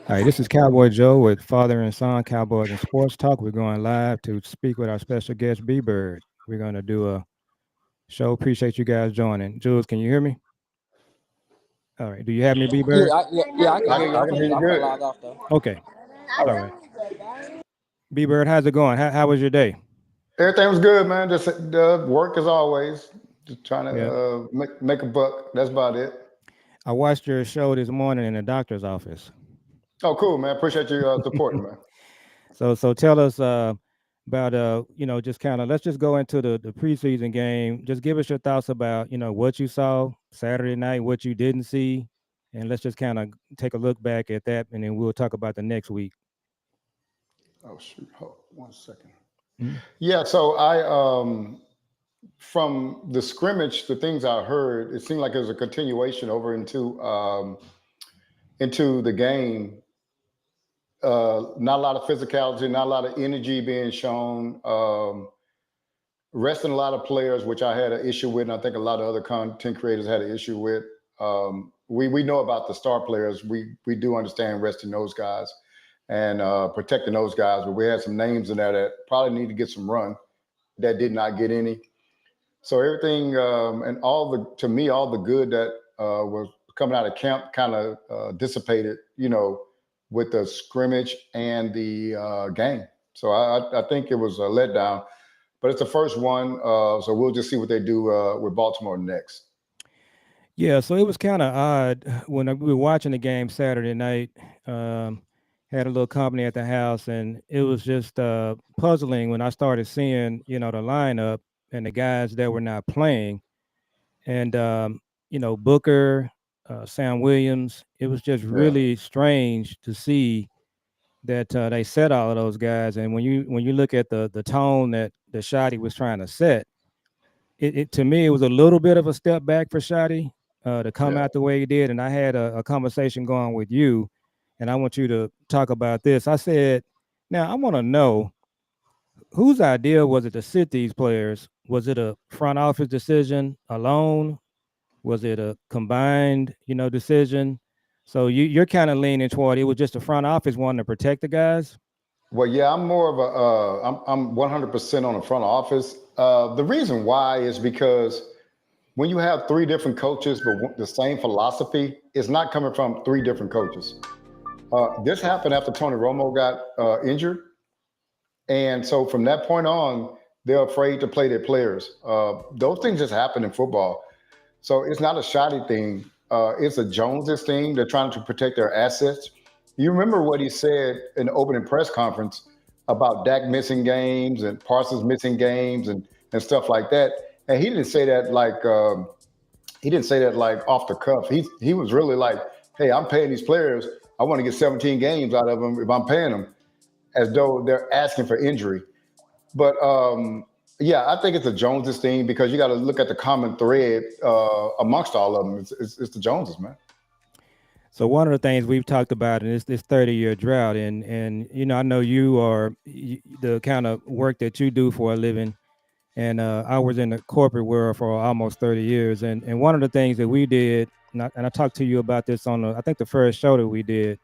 All right, this is Cowboy Joe with Father and Son Cowboys and Sports Talk. We're going live to speak with our special guest, B.Bird. We're going to do a show. Appreciate you guys joining. Jules, can you hear me? All right. Do you have me, B.Bird? Yeah, I can hear you. I can hear you I'm finna good. log off though. Okay. All All right. right. B.Bird, how's it going? How was your day? Everything was good, man. Just work as always. Just trying to Yeah. make a buck. That's about it. I watched your show this morning in the doctor's office. Oh, cool, man. Appreciate you supporting, man. So tell us about just kind of let's just go into the preseason game. Just give us your thoughts about what you saw Saturday night, what you didn't see, and let's just kind of take a look back at that, and then we'll talk about the next week. Oh shoot, hold 1 second. Mhm. Yeah, so I from the scrimmage, the things I heard, it seemed like it was a continuation over into the game. Not a lot of physicality, not a lot of energy being shown. Resting a lot of players, which I had an issue with, and I think a lot of other content creators had an issue with. We know about the star players. We do understand resting those guys and protecting those guys, but we had some names in there that probably need to get some run that did not get any. So everything and all the to me all the good that was coming out of camp kind of dissipated, with the scrimmage and the game. So I think it was a letdown, but it's the first one, so we'll just see what they do with Baltimore next. Yeah, so it was kind of odd when we were watching the game Saturday night. Um, had a little company at the house, and it was just puzzling when I started seeing the lineup and the guys that were not playing. And Booker, Sam Williams. It was just Yeah, really strange to see that they set all of those guys. And when you look at the tone that the Shotty was trying to set, it to me it was a little bit of a step back for Shotty to come yeah. out the way he did. And I had a conversation going with you, and I want you to talk about this. I said, now I want to know whose idea was it to sit these players? Was it a front office decision alone? Was it a combined, decision? So you're kind of leaning toward it was just the front office wanting to protect the guys. Well, yeah, I'm more of a I'm 100% on the front office. The reason why is because when you have three different coaches but the same philosophy, it's not coming from three different coaches. This happened after Tony Romo got injured, and so from that point on, they're afraid to play their players. Those things just happen in football. So it's not a shoddy thing. It's a Joneses thing. They're trying to protect their assets. You remember what he said in the opening press conference about Dak missing games and Parsons missing games and stuff like that. And he didn't say that like off the cuff. He was really like, "Hey, I'm paying these players. I want to get 17 games out of them if I'm paying them," as though they're asking for injury. But yeah, I think it's a Joneses thing because you got to look at the common thread amongst all of them. It's the Joneses, man. So one of the things we've talked about in this 30-year drought, and I know you are the kind of work that you do for a living, and I was in the corporate world for almost 30 years, and one of the things that we did, and I talked to you about this on I think the first show that we did,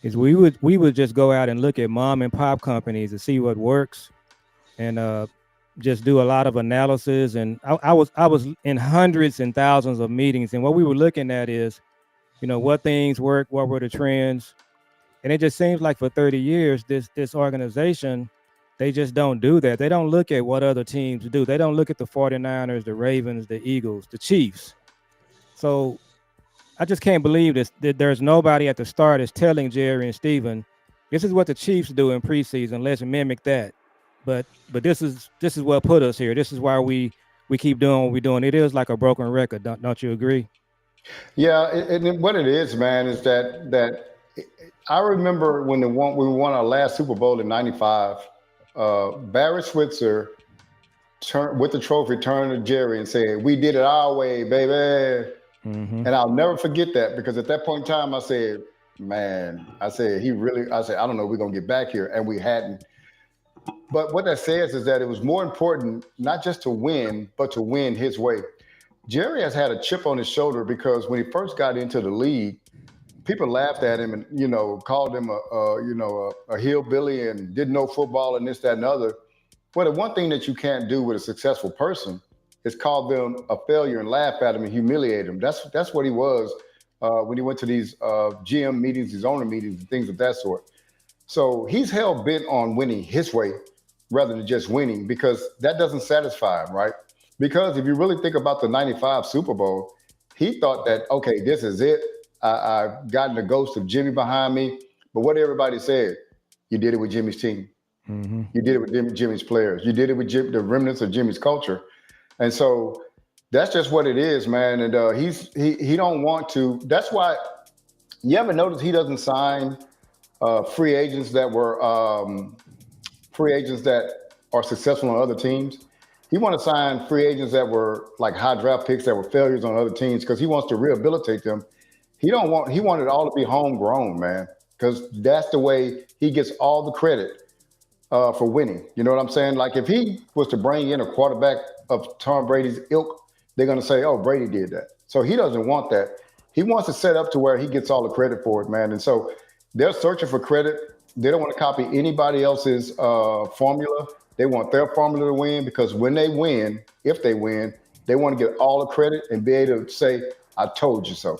is we would just go out and look at mom and pop companies to see what works, and just do a lot of analysis. And I was in hundreds and thousands of meetings, and what we were looking at is what things work, what were the trends. And it just seems like for 30 years this organization, they just don't do that. They don't look at what other teams do. They don't look at the 49ers, the Ravens, the Eagles, the Chiefs. So I just can't believe this, that there's nobody at the start is telling Jerry and Steven, this is what the Chiefs do in preseason, let's mimic that. But this is what put us here. This is why we keep doing what we're doing. It is like a broken record. Don't you agree? Yeah, what it is, man, is that I remember when we won our last Super Bowl in '95. Barry Switzer turned with the trophy, turned to Jerry and said, "We did it our way, baby." Mm-hmm. And I'll never forget that because at that point in time, I said, "Man," I said, I said, "I don't know, if we're gonna get back here," and we hadn't. But what that says is that it was more important not just to win, but to win his way. Jerry has had a chip on his shoulder because when he first got into the league, people laughed at him and called him a hillbilly and didn't know football and this, that, and other. Well, the one thing that you can't do with a successful person is call them a failure and laugh at him and humiliate him. That's what he was when he went to these GM meetings, these owner meetings, and things of that sort. So he's hell bent on winning his way rather than just winning because that doesn't satisfy him, right? Because if you really think about the '95 Super Bowl, he thought that, okay, this is it. I've gotten the ghost of Jimmy behind me. But what everybody said, you did it with Jimmy's team. Mm-hmm. You did it with Jimmy's players. You did it with the remnants of Jimmy's culture. And so that's just what it is, man. And he don't want to. That's why you ever notice he doesn't sign free agents that were free agents that are successful on other teams. He want to sign free agents that were like high draft picks that were failures on other teams because he wants to rehabilitate them. He wanted it all to be homegrown, man, because that's the way he gets all the credit for winning. You know what I'm saying? Like if he was to bring in a quarterback of Tom Brady's ilk, they're gonna say, "Oh, Brady did that." So he doesn't want that. He wants to set up to where he gets all the credit for it, man. And so they're searching for credit. They don't want to copy anybody else's formula. They want their formula to win because when they win, if they win, they want to get all the credit and be able to say, "I told you so."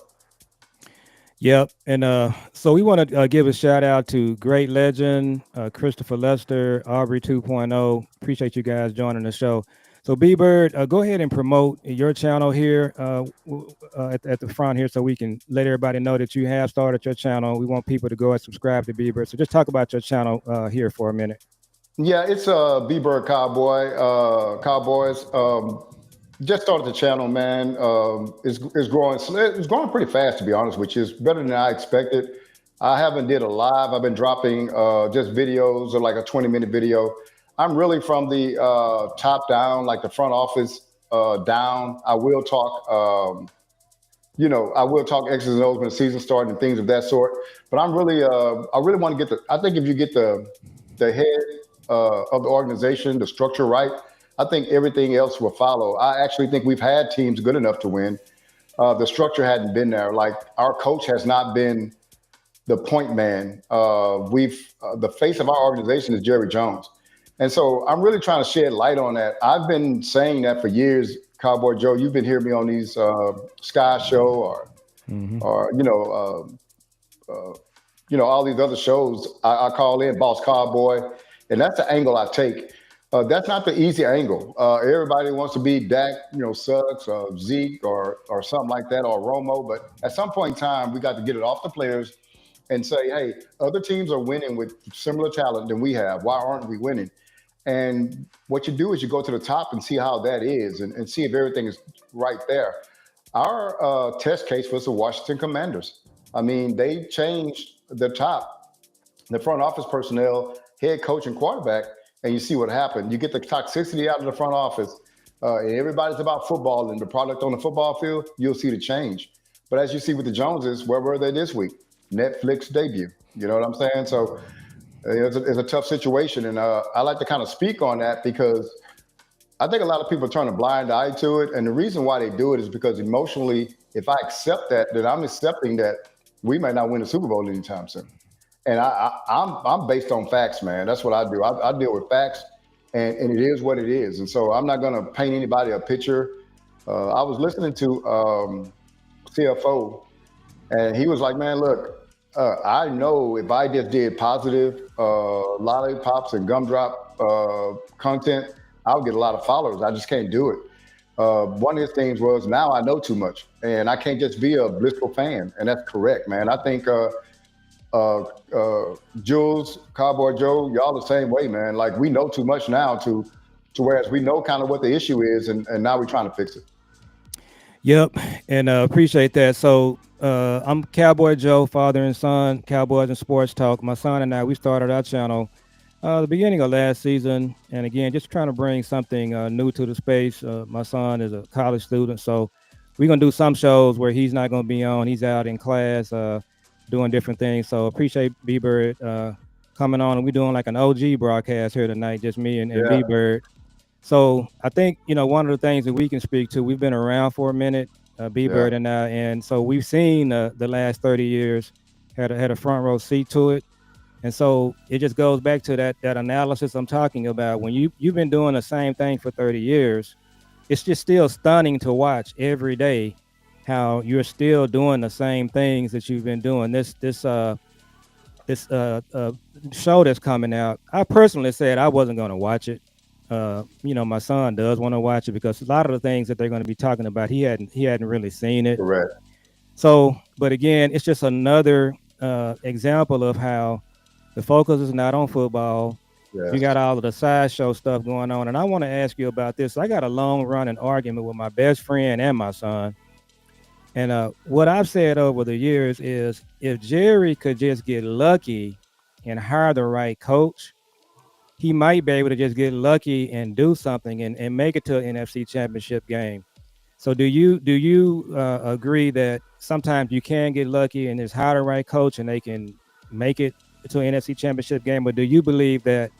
Yep. And so we want to give a shout out to great legend, Christopher Lester, Aubrey 2.0. Appreciate you guys joining the show. So B-Bird, go ahead and promote your channel here at the front here so we can let everybody know that you have started your channel. We want people to go and subscribe to B-Bird. So just talk about your channel here for a minute. Yeah, it's B.Bird Cowboys. Just started the channel, man. It's growing. It's growing pretty fast, to be honest, which is better than I expected. I haven't did a live. I've been dropping just videos or like a 20-minute video. I'm really from the top down, like the front office down. I will talk. I will talk X's and O's when the season starts and things of that sort. But I really want to get I think if you get the head of the organization, the structure right, I think everything else will follow. I actually think we've had teams good enough to win. The structure hadn't been there. Like our coach has not been the point man. The face of our organization is Jerry Jones, and so I'm really trying to shed light on that. I've been saying that for years, Cowboy Joe. You've been hearing me on these Sky Show Mm-hmm. or all these other shows. I call in Boss Cowboy, and that's the angle I take. That's not the easy angle. Everybody wants to be Dak, Suggs, Zeke, or something like that, or Romo. But at some point in time, we got to get it off the players and say, hey, other teams are winning with similar talent than we have. Why aren't we winning? And what you do is you go to the top and see how that is and see if everything is right there. Our test case was the Washington Commanders. I mean, they changed the top, the front office personnel, head coach, and quarterback, and you see what happened. You get the toxicity out of the front office, and everybody's about football and the product on the football field, you'll see the change. But as you see with the Joneses, where were they this week? Netflix debut. You know what I'm saying? So it's a tough situation, and I like to kind of speak on that because I think a lot of people turn a blind eye to it, and the reason why they do it is because emotionally, if I accept that, then I'm accepting that we may not win the Super Bowl anytime soon. And I'm based on facts, man. That's what I do. I deal with facts, and it is what it is. And so I'm not going to paint anybody a picture. I was listening to CFO, and he was like, "Man, look, I know if I just did positive lollipops and gumdrop content, I would get a lot of followers. I just can't do it." One of his things was, now I know too much, and I can't just be a blissful fan. And that's correct, man. I think Jules, Cowboy Joe, y'all the same way, man. Like we know too much now to whereas we know kind of what the issue is, and now we're trying to fix it. Yep, and appreciate that. So I'm Cowboy Joe, father and son, Cowboys and Sports Talk. My son and I, we started our channel the beginning of last season, and again, just trying to bring something new to the space. My son is a college student, so we're gonna do some shows where he's not gonna be on. He's out in class doing different things. So appreciate B-Bird coming on, and we're doing like an OG broadcast here tonight, just me and Yeah. B-Bird. So I think one of the things that we can speak to, we've been around for a minute. Yeah. B.Bird and so we've seen the last 30 years had a front row seat to it. And so it just goes back to that analysis I'm talking about. When you've been doing the same thing for 30 years, it's just still stunning to watch every day how you're still doing the same things that you've been doing. This show that's coming out. I personally said I wasn't going to watch it. My son does want to watch it because a lot of the things that they're going to be talking about, he hadn't really seen it. Correct. So, but again, it's just another example of how the focus is not on football. You got Yes. all of the sideshow stuff going on. And I want to ask you about this. I got a long running argument with my best friend and my son. And what I've said over the years is if Jerry could just get lucky and hire the right coach, he might be able to just get lucky and do something and make it to an NFC championship game. So do you agree that sometimes you can get lucky and just hire the right coach and they can make it to an NFC championship game? But do you believe that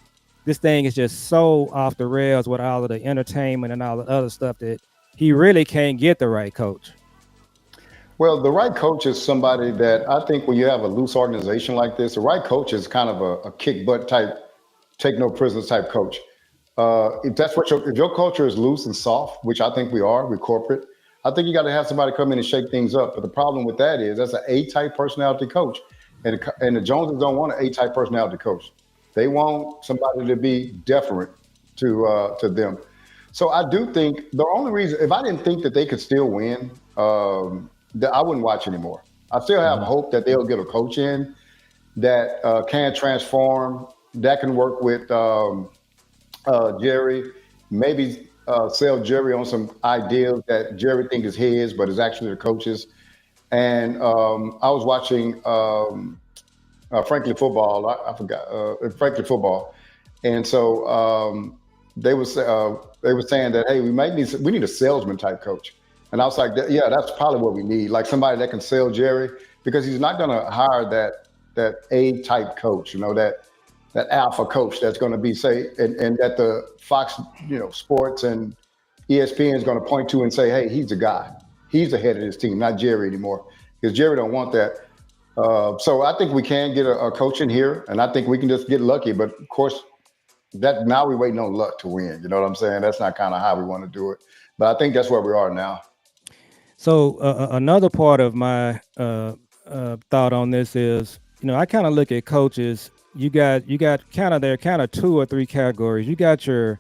this thing is just so off the rails with all of the entertainment and all the other stuff that he really can't get the right coach? Well, the right coach is somebody that I think when you have a loose organization like this, the right coach is kind of a kick butt type, take no prisoners type coach. If that's what if your culture is loose and soft, which I think we are, we're corporate. I think you got to have somebody come in and shake things up. But the problem with that is that's an A type personality coach, and the Joneses don't want an A type personality coach. They want somebody to be deferent to them. So I do think the only reason, if I didn't think that they could still win, that I wouldn't watch anymore. I still have Mhm. hope that they'll get a coach in that can transform, that can work with Jerry, maybe sell Jerry on some ideas that Jerry thinks is his, but is actually the coach's. And I was watching Frankly Football. I forgot Frankly Football, and so they were saying that hey, we need a salesman type coach. And I was like, yeah, that's probably what we need, like somebody that can sell Jerry because he's not going to hire that A type coach, that alpha coach that's going to be say and that the Fox Sports and ESPN is going to point to and say, hey, he's the guy, he's the head of this team, not Jerry anymore, because Jerry don't want that. So I think we can get a coach in here, and I think we can just get lucky. But of course, that now we're waiting on luck to win. You know what I'm saying? That's not kind of how we want to do it. But I think that's where we are now. So another part of my thought on this is, I kind of look at coaches. You got kind of there kind of two or three categories. You got your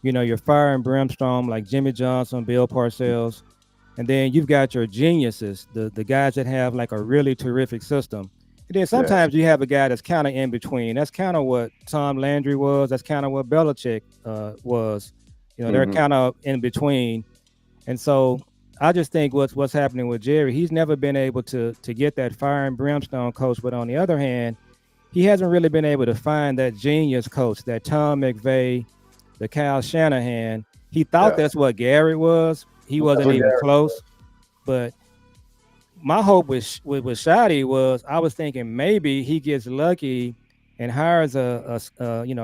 fire and brimstone like Jimmy Johnson, Bill Parcells, and then you've got your geniuses, the guys that have like a really terrific system. And then Yes. sometimes you have a guy that's kind of in between. That's kind of what Tom Landry was. That's kind of what Belichick was. They're Hmm. kind of in between. And so I just think what's happening with Jerry, he's never been able to get that fire and brimstone coach. But on the other hand, he hasn't really been able to find that genius coach, that Tom McVay, the Kyle Shanahan. He thought Yeah. that's what Gary was. He That's wasn't what even Gary. close. But my hope with Shadi was I was thinking maybe he gets lucky and hires a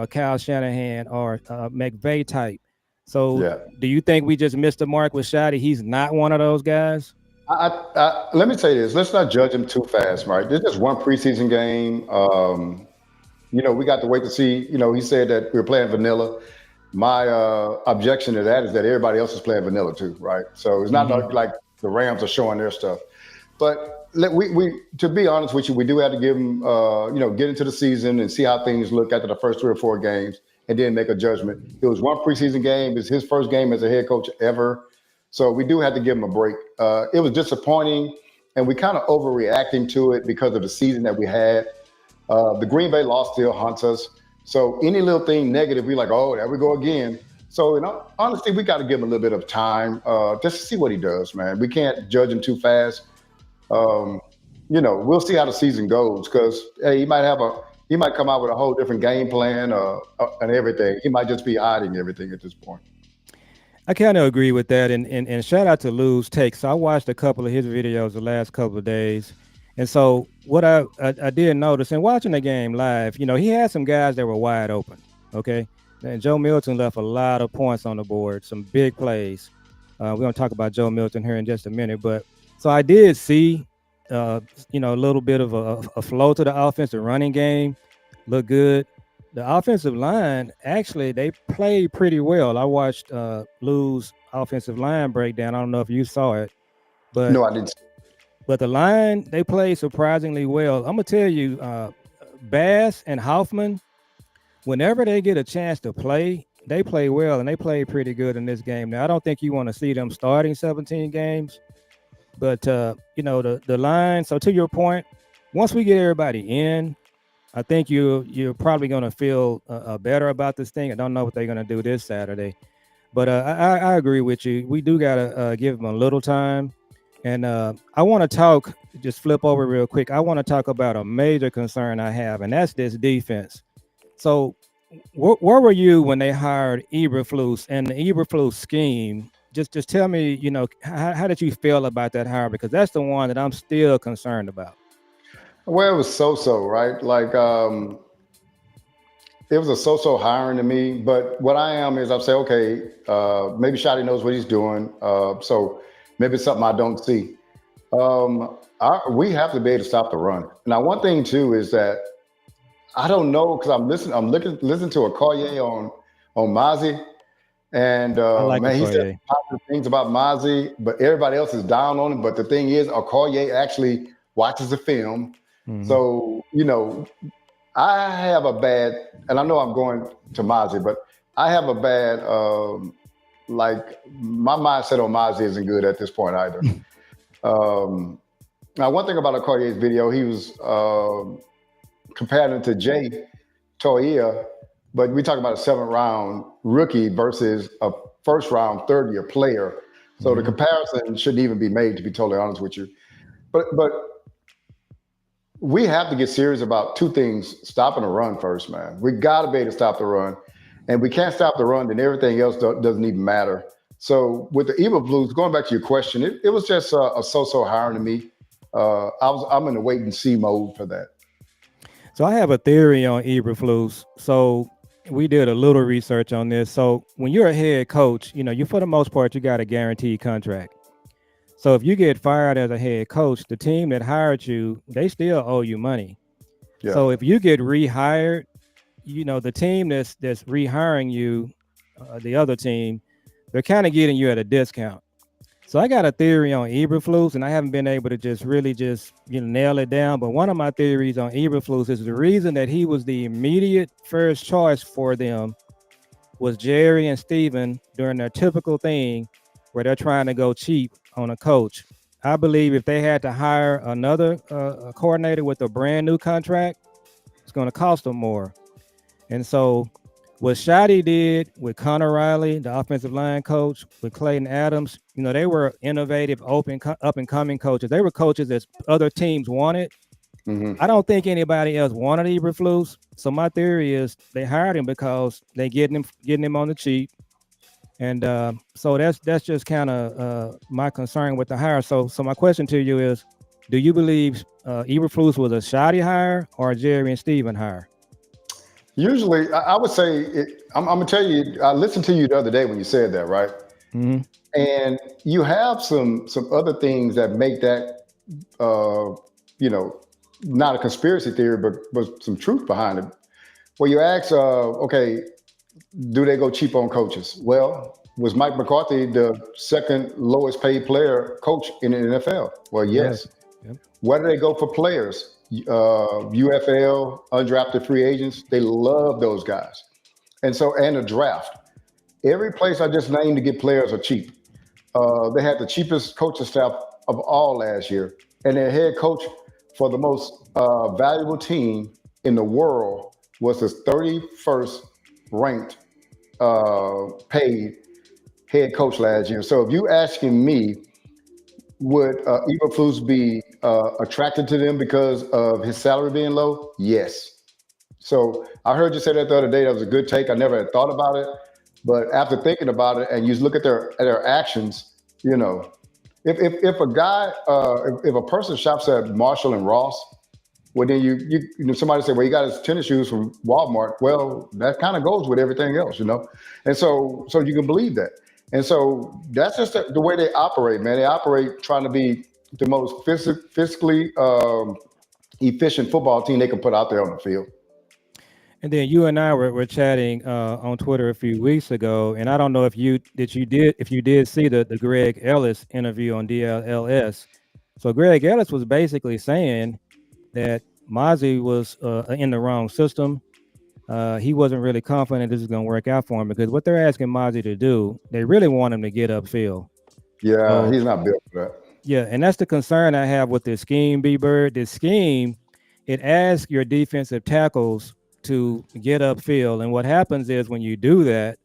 Kyle Shanahan or a McVay type. So Yeah. do you think we just missed the mark with Shadi? He's not one of those guys. Let me say this. Let's not judge him too fast, right? This is one preseason game. We got to wait to see. He said that we were playing vanilla. My objection to that is that everybody else is playing vanilla too, right? So it's not Hmm. like the Rams are showing their stuff. But we to be honest with you, we do have to give them, get into the season and see how things look after the first 3 or 4 games, and then make a judgment. It was one preseason game; it's his first game as a head coach ever, so we do have to give him a break. It was disappointing, and we kind of overreacting to it because of the season that we had. The Green Bay loss still haunts us. So any little thing negative, we like, oh, there we go again. So honestly, we got to give him a little bit of time just to see what he does, man. We can't judge him too fast. Um, we'll see how the season goes because hey, he might come out with a whole different game plan and everything. He might just be hiding everything at this point. I kind of agree with that, and shout out to Lou's take. So I watched a couple of his videos the last couple of days, and so what I did notice in watching the game live, he had some guys that were wide open. Okay, and Joe Milton left a lot of points on the board, some big plays. We're gonna talk about Joe Milton here in just a minute, but so I did see, a little bit of a flow to the offense. The running game looked good. The offensive line actually they played pretty well. I watched Lou's offensive line breakdown. I don't know if you saw it, but No, I didn't. the line they played surprisingly well. I'm gonna tell you, Bass and Hoffman, whenever they get a chance to play, they play well and they play pretty good in this game. Now I don't think you want to see them starting 17 games, but the line. So to your point, once we get everybody in, I think you're probably going to feel better about this thing. I don't know what they're going to do this Saturday, but I agree with you. We do got to give them a little time. And I want to talk, just flip over real quick. I want to talk about a major concern I have, and that's this defense. So, where were you when they hired Eberflus and the Eberflus scheme? Just tell me, how did you feel about that hire? Because that's the one that I'm still concerned about. Well, it was so, right? Like, it was a so hiring to me. But what I am is I say, okay, maybe Shotty knows what he's doing. So maybe it's something I don't see. We have to be able to stop the run. Now, one thing too is that I don't know because listening to a Collier on Mozzie, and I like a man, he said Fourier. positive things about Mozzie, but everybody else is down on him. But the thing is, Collier actually watches the film, Hmm. so I have a bad, and I know I'm going to Mozzie, but I have a bad, like my mindset on Mozzie isn't good at this point either. Um, Now, one thing about Okoye's video, he was comparing it to Jay Toia, but we talk about a 7th round rookie versus a 1st round 3rd year player. So the Hmm. comparison shouldn't even be made, to be totally honest with you. But we have to get serious about two things: stopping the run first, man. We got to be able to stop the run, and we can't stop the run, then everything else doesn't even matter. So with the Eva Blues, going back to your question, it was just a so hiring to me. I'm in the wait and see mode for that. So I have a theory on Eberflus. So we did a little research on this. So when you're a head coach, you for the most part you got a guaranteed contract. So if you get fired as a head coach, the team that hired you, they still owe you money. Yeah. So if you get rehired, the team that's rehiring you, the other team, they're kind of getting you at a discount. So I got a theory on Eberflus, and I haven't been able to just really just nail it down. But one of my theories on Eberflus is the reason that he was the immediate first choice for them was Jerry and Steven doing their typical thing where they're trying to go cheap on a coach. I believe if they had to hire another coordinator with a brand new contract, it's going to cost them more. And so what Shotty did with Connor Riley, the offensive line coach, with Clayton Adams, they were innovative, up and coming coaches. They were coaches that other teams wanted. Hmm. I don't think anybody else wanted Eberflus. So my theory is they hired him because they getting him on the cheap. And so that's just kind of my concern with the hire. So my question to you is, do you believe Eberflus was a Shotty hire or a Jerry and Steven hire? Usually, I would say I'm gonna tell you. I listened to you the other day when you said that, right? Hmm. And you have some other things that make that uh, you know not a conspiracy theory, but some truth behind it. Well, you ask, okay, do they go cheap on coaches? Well, was Mike McCarthy the second lowest paid player coach in the NFL? Well, He was. yes. Yep. Where do they go for players? UFL, undrafted free agents. They love those guys. And a draft. Every place I just named to get players are cheap. They had the cheapest coaching staff of all last year, and their head coach for the most valuable team in the world was the 31st ranked paid head coach last year. So if you asking me, would Eberflus be attracted to them because of his salary being low? Yes. So I heard you say that the other day. That was a good take. I never had thought about it, but after thinking about it, and you look at their actions, you know, if a guy, if a person shops at Marshall and Ross, well then somebody say, well, he got his tennis shoes from Walmart. Well, that kind of goes with everything else, and so you can believe that. And so that's just the way they operate, man. They operate trying to be the most physically efficient football team they can put out there on the field. And then you and I were chatting on Twitter a few weeks ago, and I don't know if you did see the Greg Ellis interview on DLS. So Greg Ellis was basically saying that Mozzie was in the wrong system. He wasn't really confident this is going to work out for him because what they're asking Mozzie to do, they really want him to get upfield. Yeah, So he's not built for that. yeah, and that's the concern I have with this scheme, B-Bird. This scheme, it asks your defensive tackles to get upfield. And what happens is when you do that,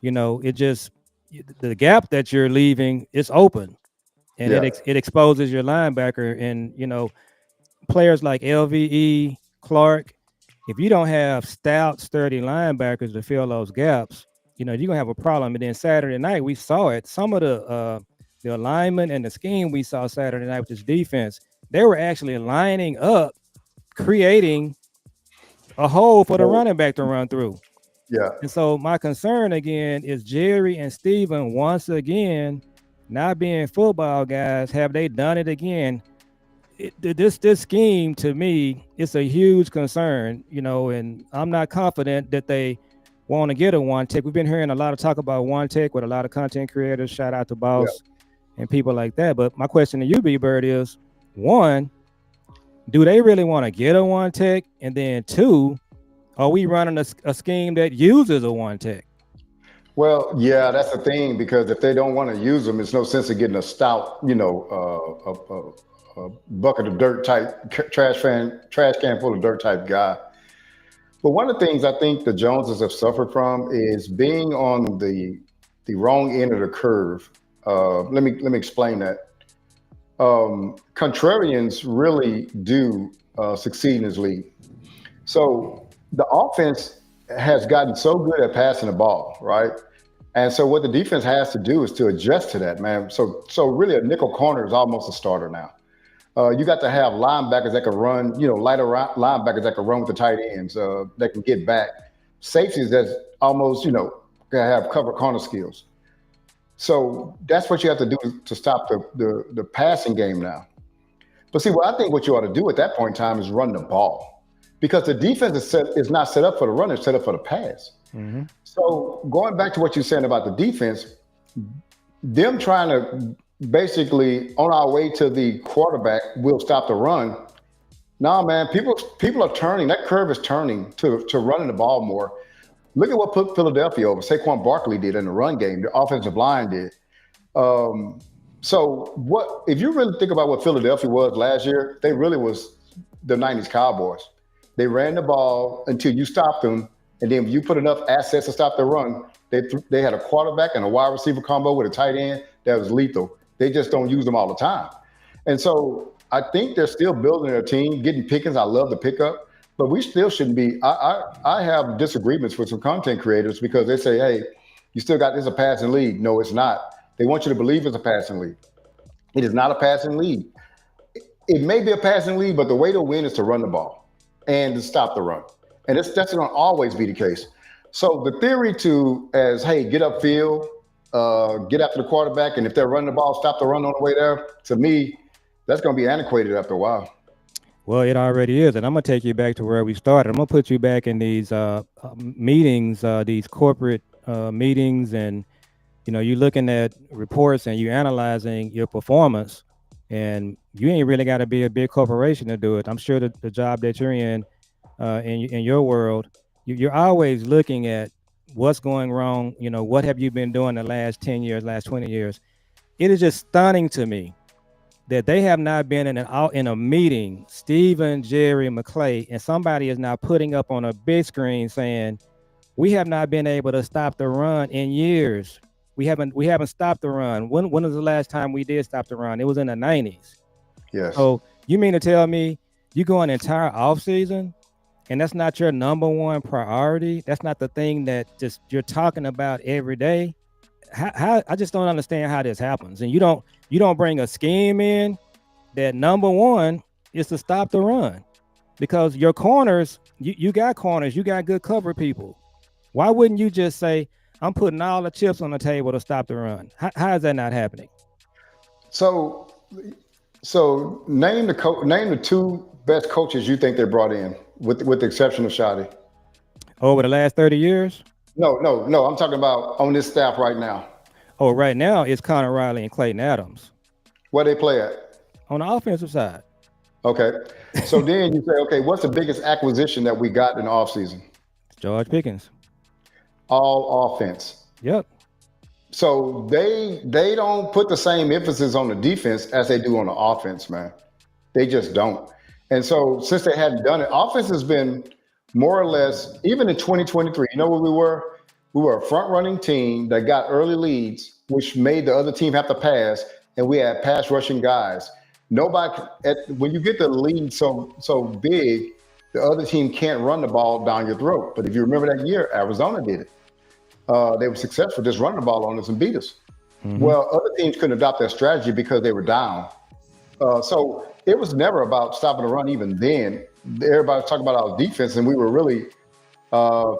it just the gap that you're leaving is open, and Yeah. it exposes your linebacker. And players like LVE, Clark, if you don't have stout, sturdy linebackers to fill those gaps, you're gonna have a problem. And then Saturday night we saw it. Some of the alignment and the scheme we saw Saturday night with this defense, they were actually lining up, creating a hole for the Well, running back to run through. yeah. And so my concern again is Jerry and Steven once again, not being football guys, have they done it again? This scheme to me, it's a huge concern, and I'm not confident that they want to get a one tech. We've been hearing a lot of talk about one tech with a lot of content creators. Shout out to Yeah. Boss and people like that. But my question to you, B-Bird, is one, do they really want to get a one tech? And then two, are we running a scheme that uses a one tech? Well, yeah, that's the thing because if they don't want to use them, it's no sense of getting a stout, a bucket of dirt type trash can full of dirt type guy. But one of the things I think the Joneses have suffered from is being on the wrong end of the curve. Let me explain that. Contrarians really do succeed in this league. So the offense has gotten so good at passing the ball, right? And so what the defense has to do is to adjust to that, man. So really a nickel corner is almost a starter now. You got to have linebackers that can run, lighter linebackers that can run with the tight ends, that can get back. Safeties that's almost, can have cover corner skills. So that's what you have to do to stop the passing game now. But see, what you ought to do at that point in time is run the ball, because the defense is not set up for the run; it's set up for the pass. Mm-hmm. So going back to what you're saying about the defense, them trying to basically on our way to the quarterback, we'll stop the run. Nah, man, people are turning. That curve is turning to running the ball more. Look at what put Philadelphia over. Saquon Barkley did in the run game. The offensive line did. Um, so what if you really think about what Philadelphia was last year? They really was the '90s Cowboys. They ran the ball until you stopped them, and then you put enough assets to stop the run. They had a quarterback and a wide receiver combo with a tight end that was lethal. They just don't use them all the time. And so I think they're still building their team, getting Pickens. I love the pickup, but we still shouldn't be. I have disagreements with some content creators because they say, hey, you still got this a passing league. No, it's not. They want you to believe it's a passing league. It is not a passing league. It may be a passing league, but the way to win is to run the ball and to stop the run. And that's going to always be the case. So the theory hey, get upfield, get after the quarterback, and if they're running the ball, stop the run on the way there. To me, that's going to be antiquated after a while. Well, it already is, and I'm gonna take you back to where we started. I'm gonna put you back in these meetings, these corporate meetings, and you're looking at reports and you're analyzing your performance, and you ain't really got to be a big corporation to do it. I'm sure that the job that you're in your world, you're always looking at what's going wrong. What have you been doing the last 10 years, last 20 years? It is just stunning to me that they have not been in a meeting, Stephen, Jerry, McClay, and somebody is now putting up on a big screen saying, we have not been able to stop the run in years. We haven't stopped the run. When was the last time we did stop the run? It was in the 90s. Yes. So you mean to tell me you go an entire offseason and that's not your number one priority? That's not the thing that just you're talking about every day? How I just don't understand how this happens. And you don't bring a scheme in that number one is to stop the run, because your corners, you got corners, you got good cover people. Why wouldn't you just say, I'm putting all the chips on the table to stop the run. How is that not happening? So, so name the two best coaches you think they brought in, with the exception of Shadi. Over the last 30 years? No. I'm talking about on this staff right now. Oh, right now it's Connor Riley and Clayton Adams Where they play at? on the offensive side. Okay. So then you say, okay, what's the biggest acquisition that we got in the offseason? George Pickens. All offense. Yep. So they don't put the same emphasis on the defense as they do on the offense, man. They just don't. And so since they hadn't done it, offense has been more or less, even in 2023, you know what we were? We were a front running team that got early leads, which made the other team have to pass, and we had pass rushing guys. Nobody when you get the lead so big, the other team can't run the ball down your throat. But if you remember that year, Arizona did it. They were successful just running the ball on us and beat us. Mm-hmm. Well, other teams couldn't adopt that strategy because they were down. So it was never about stopping the run. Even then, everybody was talking about our defense, and we were really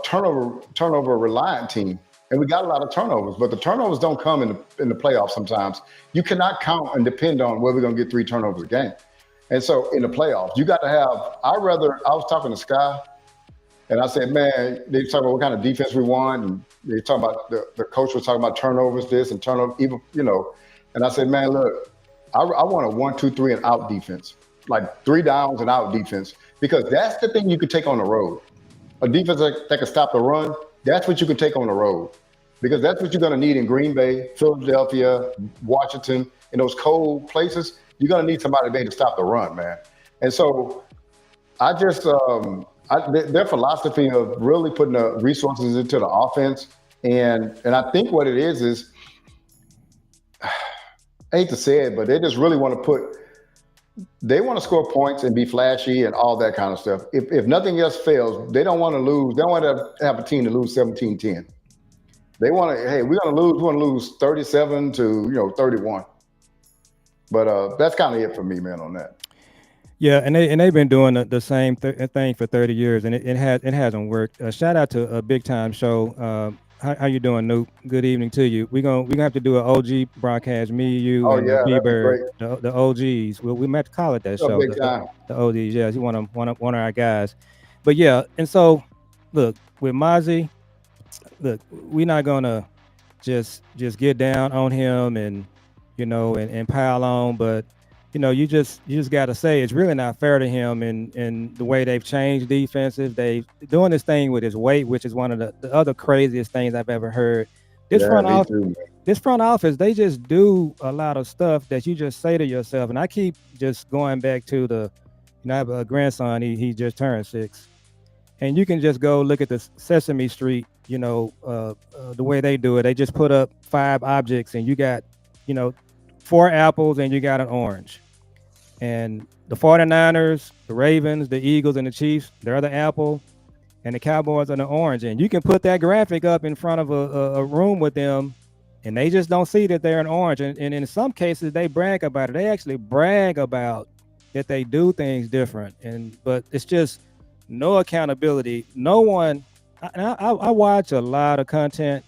turnover reliant team, and we got a lot of turnovers. But the turnovers don't come in the playoffs. Sometimes you cannot count and depend on whether we're going to get 3 turnovers a game. And so in the playoffs, you got to have. I was talking to Sky, and I said, man, they talk about what kind of defense we want, and they talk about the coach was talking about turnovers, this and turnover, even And I said, man, look, I want a 1, 2, 3 and out defense, like 3 downs and out defense, because that's the thing you can take on the road. A defense that can stop the run, that's what you can take on the road, because that's what you're going to need in Green Bay, Philadelphia, Washington, in those cold places. You're going to need somebody to be able to stop the run, man. And so I just their philosophy of really putting the resources into the offense, and I think what it is I hate to say it, but they just really want to they want to score points and be flashy and all that kind of stuff. If nothing else fails, they don't want to lose. They don't want to have a team to lose 17-10. They want to, hey, we want to lose 37 to 31. But that's kind of it for me, man, on that. Yeah, and they've been doing the same thing for 30 years, and it hasn't worked. Shout out to a big time show. How you doing, Nuke? Good evening to you. We're gonna have to do an OG broadcast. Me, you, Oh and yeah, that'd be B.Bird, great. the OGs. We met to call it that Oh, show. big time. The OGs. Yeah, he's one of our guys. But yeah, and so look with Mozzie. Look, we're not gonna just get down on him and and pile on, but you just got to say it's really not fair to him in the way they've changed defenses. They doing this thing with his weight, which is one of the other craziest things I've ever heard. This Yeah, front me office, too. this front office, they just do a lot of stuff that you just say to yourself. And I keep just going back to I have a grandson. He just turned 6, and you can just go look at the Sesame Street. The way they do it, they just put up 5 objects, and you got 4 apples, and you got an orange. And the 49ers, the Ravens, the Eagles, and the Chiefs, they're the apple, and the Cowboys are the orange. And you can put that graphic up in front of a room with them, and they just don't see that they're an orange. And in some cases, they brag about it. They actually brag about that they do things different. But it's just no accountability. No one. I watch a lot of content,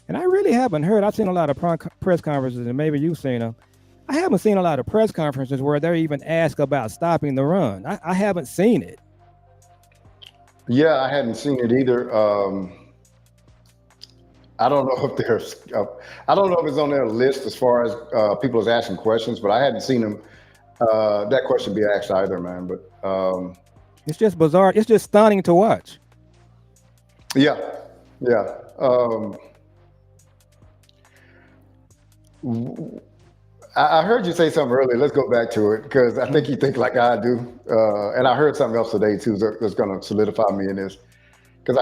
and I really haven't heard. I've seen a lot of press conferences, and maybe you've seen them. I haven't seen a lot of press conferences where they're even asked about stopping the run. I haven't seen it. Yeah, I hadn't seen it either. I don't know if I don't know if it's on their list as far as people is asking questions, but I hadn't seen them that question be asked either, man. But It's just bizarre. It's just stunning to watch. yeah, yeah. I heard you say something earlier. Let's go back to it because I think you think like I do, and I heard something else today too that's going to solidify me in this. Because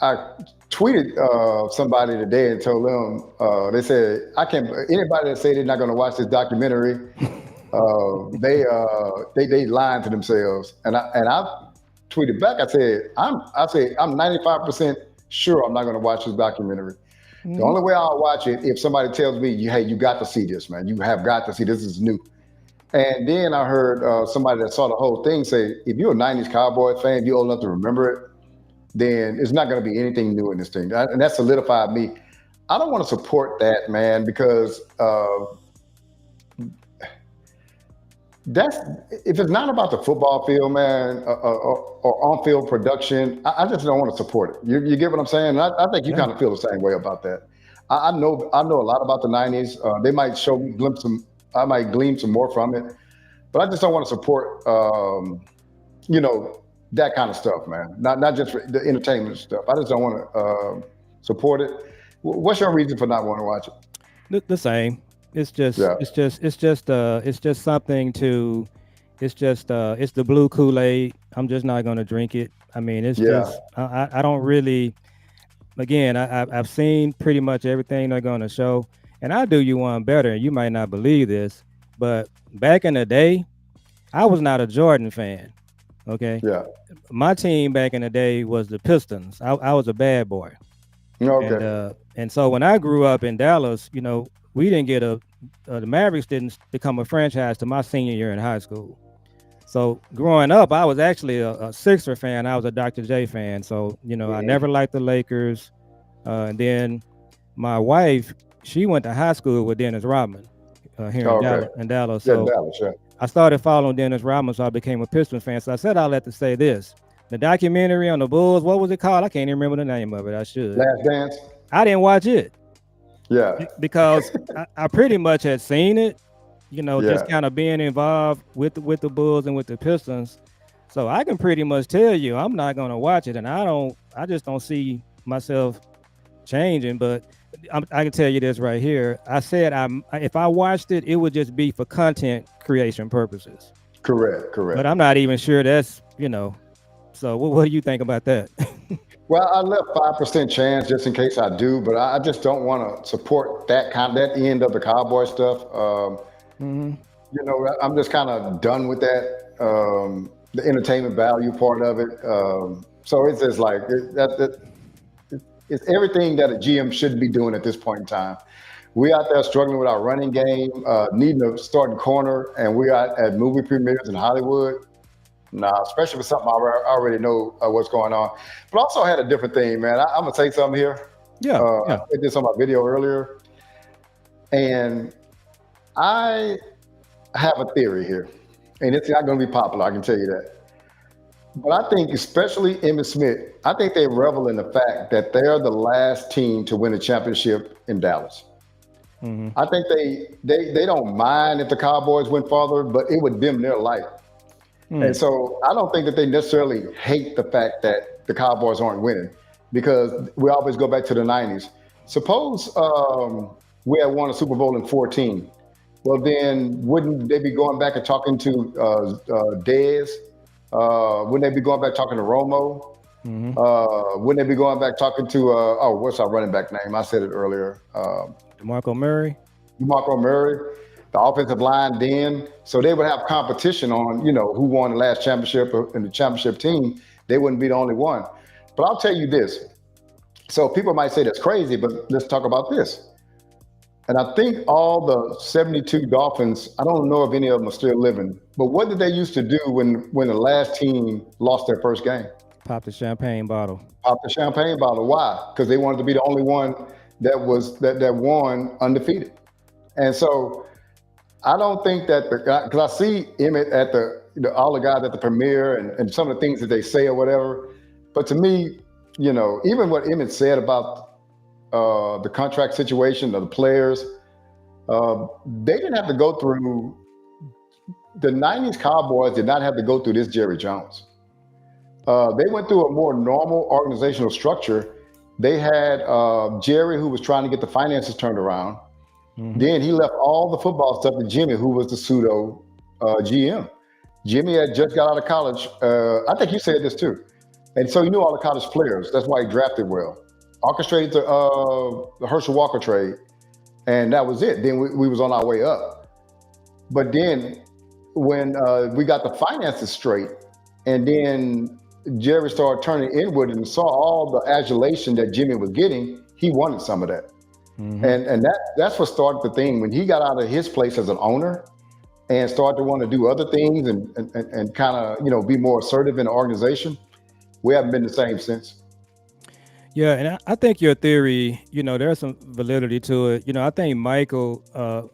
I tweeted somebody today and told them they said I can't. Anybody that say they're not going to watch this documentary, they lying to themselves. And I tweeted back. I said I'm 95% sure I'm not going to watch this documentary. The only way I'll watch it if somebody tells me, hey, you got to see this, man. You have got to see this. Is new. And then I heard somebody that saw the whole thing say, if you're a 90s Cowboy fan, if you're old enough to remember it, then it's not going to be anything new in this thing. And that solidified me. I don't want to support that, man, because that's if it's not about the football field, man, or on-field production. I just don't want to support it. You get what I'm saying? I think you Yeah. kind of feel the same way about that. I know a lot about the '90s. They might show me glimpse some. I might glean some more from it, but I just don't want to support, you know, that kind of stuff, man. Not just for the entertainment stuff. I just don't want to support it. What's your reason for not wanting to watch it? The same. It's just Yeah, it's just it's just it's just something to it's just it's the blue Kool-Aid. I'm just not gonna drink it. I mean, it's yeah, just I don't really again, I've seen pretty much everything they're gonna show. And I'll do you one better, and you might not believe this, but back in the day, I was not a Jordan fan. Okay. yeah. My team back in the day was the Pistons. I was a bad boy. Okay. And so when I grew up in Dallas, we didn't get the Mavericks didn't become a franchise to my senior year in high school. So growing up, I was actually a Sixer fan. I was a Dr. J fan. So I Mhm. never liked the Lakers. And then my wife, she went to high school with Dennis Rodman here in Okay. Dallas. In Dallas, Yeah, so Dallas. Yeah. I started following Dennis Rodman, so I became a Pistons fan. So I said all that to say this: the documentary on the Bulls, what was it called? I can't even remember the name of it. I should. Last Dance. I didn't watch it Yeah. because I pretty much had seen it, Yeah. just kind of being involved with the Bulls and with the Pistons. So I can pretty much tell you I'm not gonna watch it, and I just don't see myself changing. But I can tell you this right here. I said if I watched it, it would just be for content creation purposes. Correct. But Correct. I'm not even sure that's. So what do you think about that? Well, I left 5% chance just in case I do, but I just don't want to support that end of the Cowboy stuff. Hmm. I'm just kind of done with that. The entertainment value part of it. So it's just like it's everything that a GM should be doing at this point in time. We out there struggling with our running game, needing a starting corner, and we out at movie premieres in Hollywood. Nah, especially with something I already know what's going on. But also had a different thing, man. I'm gonna say something here. Yeah, I yeah. did this on my video earlier, and I have a theory here, and it's not going to be popular. I can tell you that. But I think, especially Emmitt Smith, I think they revel in the fact that they're the last team to win a championship in Dallas. Hmm. I think they don't mind if the Cowboys went farther, but it would dim their light. And Mm. so I don't think that they necessarily hate the fact that the Cowboys aren't winning because we always go back to the '90s. Suppose we had won a Super Bowl in '14. Well, then wouldn't they be going back and talking to Dez? Wouldn't they be going back talking to Romo? Hmm. Wouldn't they be going back talking to what's our running back name? I said it earlier. DeMarco Murray. Marco Murray, the offensive line then. So they would have competition on, who won the last championship and the championship team. They wouldn't be the only one. But I'll tell you this. So people might say that's crazy, but let's talk about this. And I think all the 72 Dolphins, I don't know if any of them are still living, but what did they used to do when the last team lost their first game? Pop the champagne bottle. Pop the champagne bottle. Why? Because they wanted to be the only one that won undefeated. And so I don't think that because I see Emmett at all the guys at the premiere and some of the things that they say or whatever. But to me, even what Emmett said about the contract situation of the players, they didn't have to go through the '90s Cowboys did not have to go through this Jerry Jones. They went through a more normal organizational structure. They had Jerry, who was trying to get the finances turned around. Hmm. Then he left all the football stuff to Jimmy, who was the pseudo GM. Jimmy had just got out of college. I think you said this too. And so he knew all the college players. That's why he drafted well. Orchestrated the Herschel Walker trade. And that was it. Then we was on our way up. But then when we got the finances straight, and then Jerry started turning inward and saw all the adulation that Jimmy was getting, he wanted some of that. Hmm. And that's what started the thing. When he got out of his place as an owner and started to want to do other things and kind of, be more assertive in the organization, we haven't been the same since. Yeah, and I think your theory, there's some validity to it. I think Michael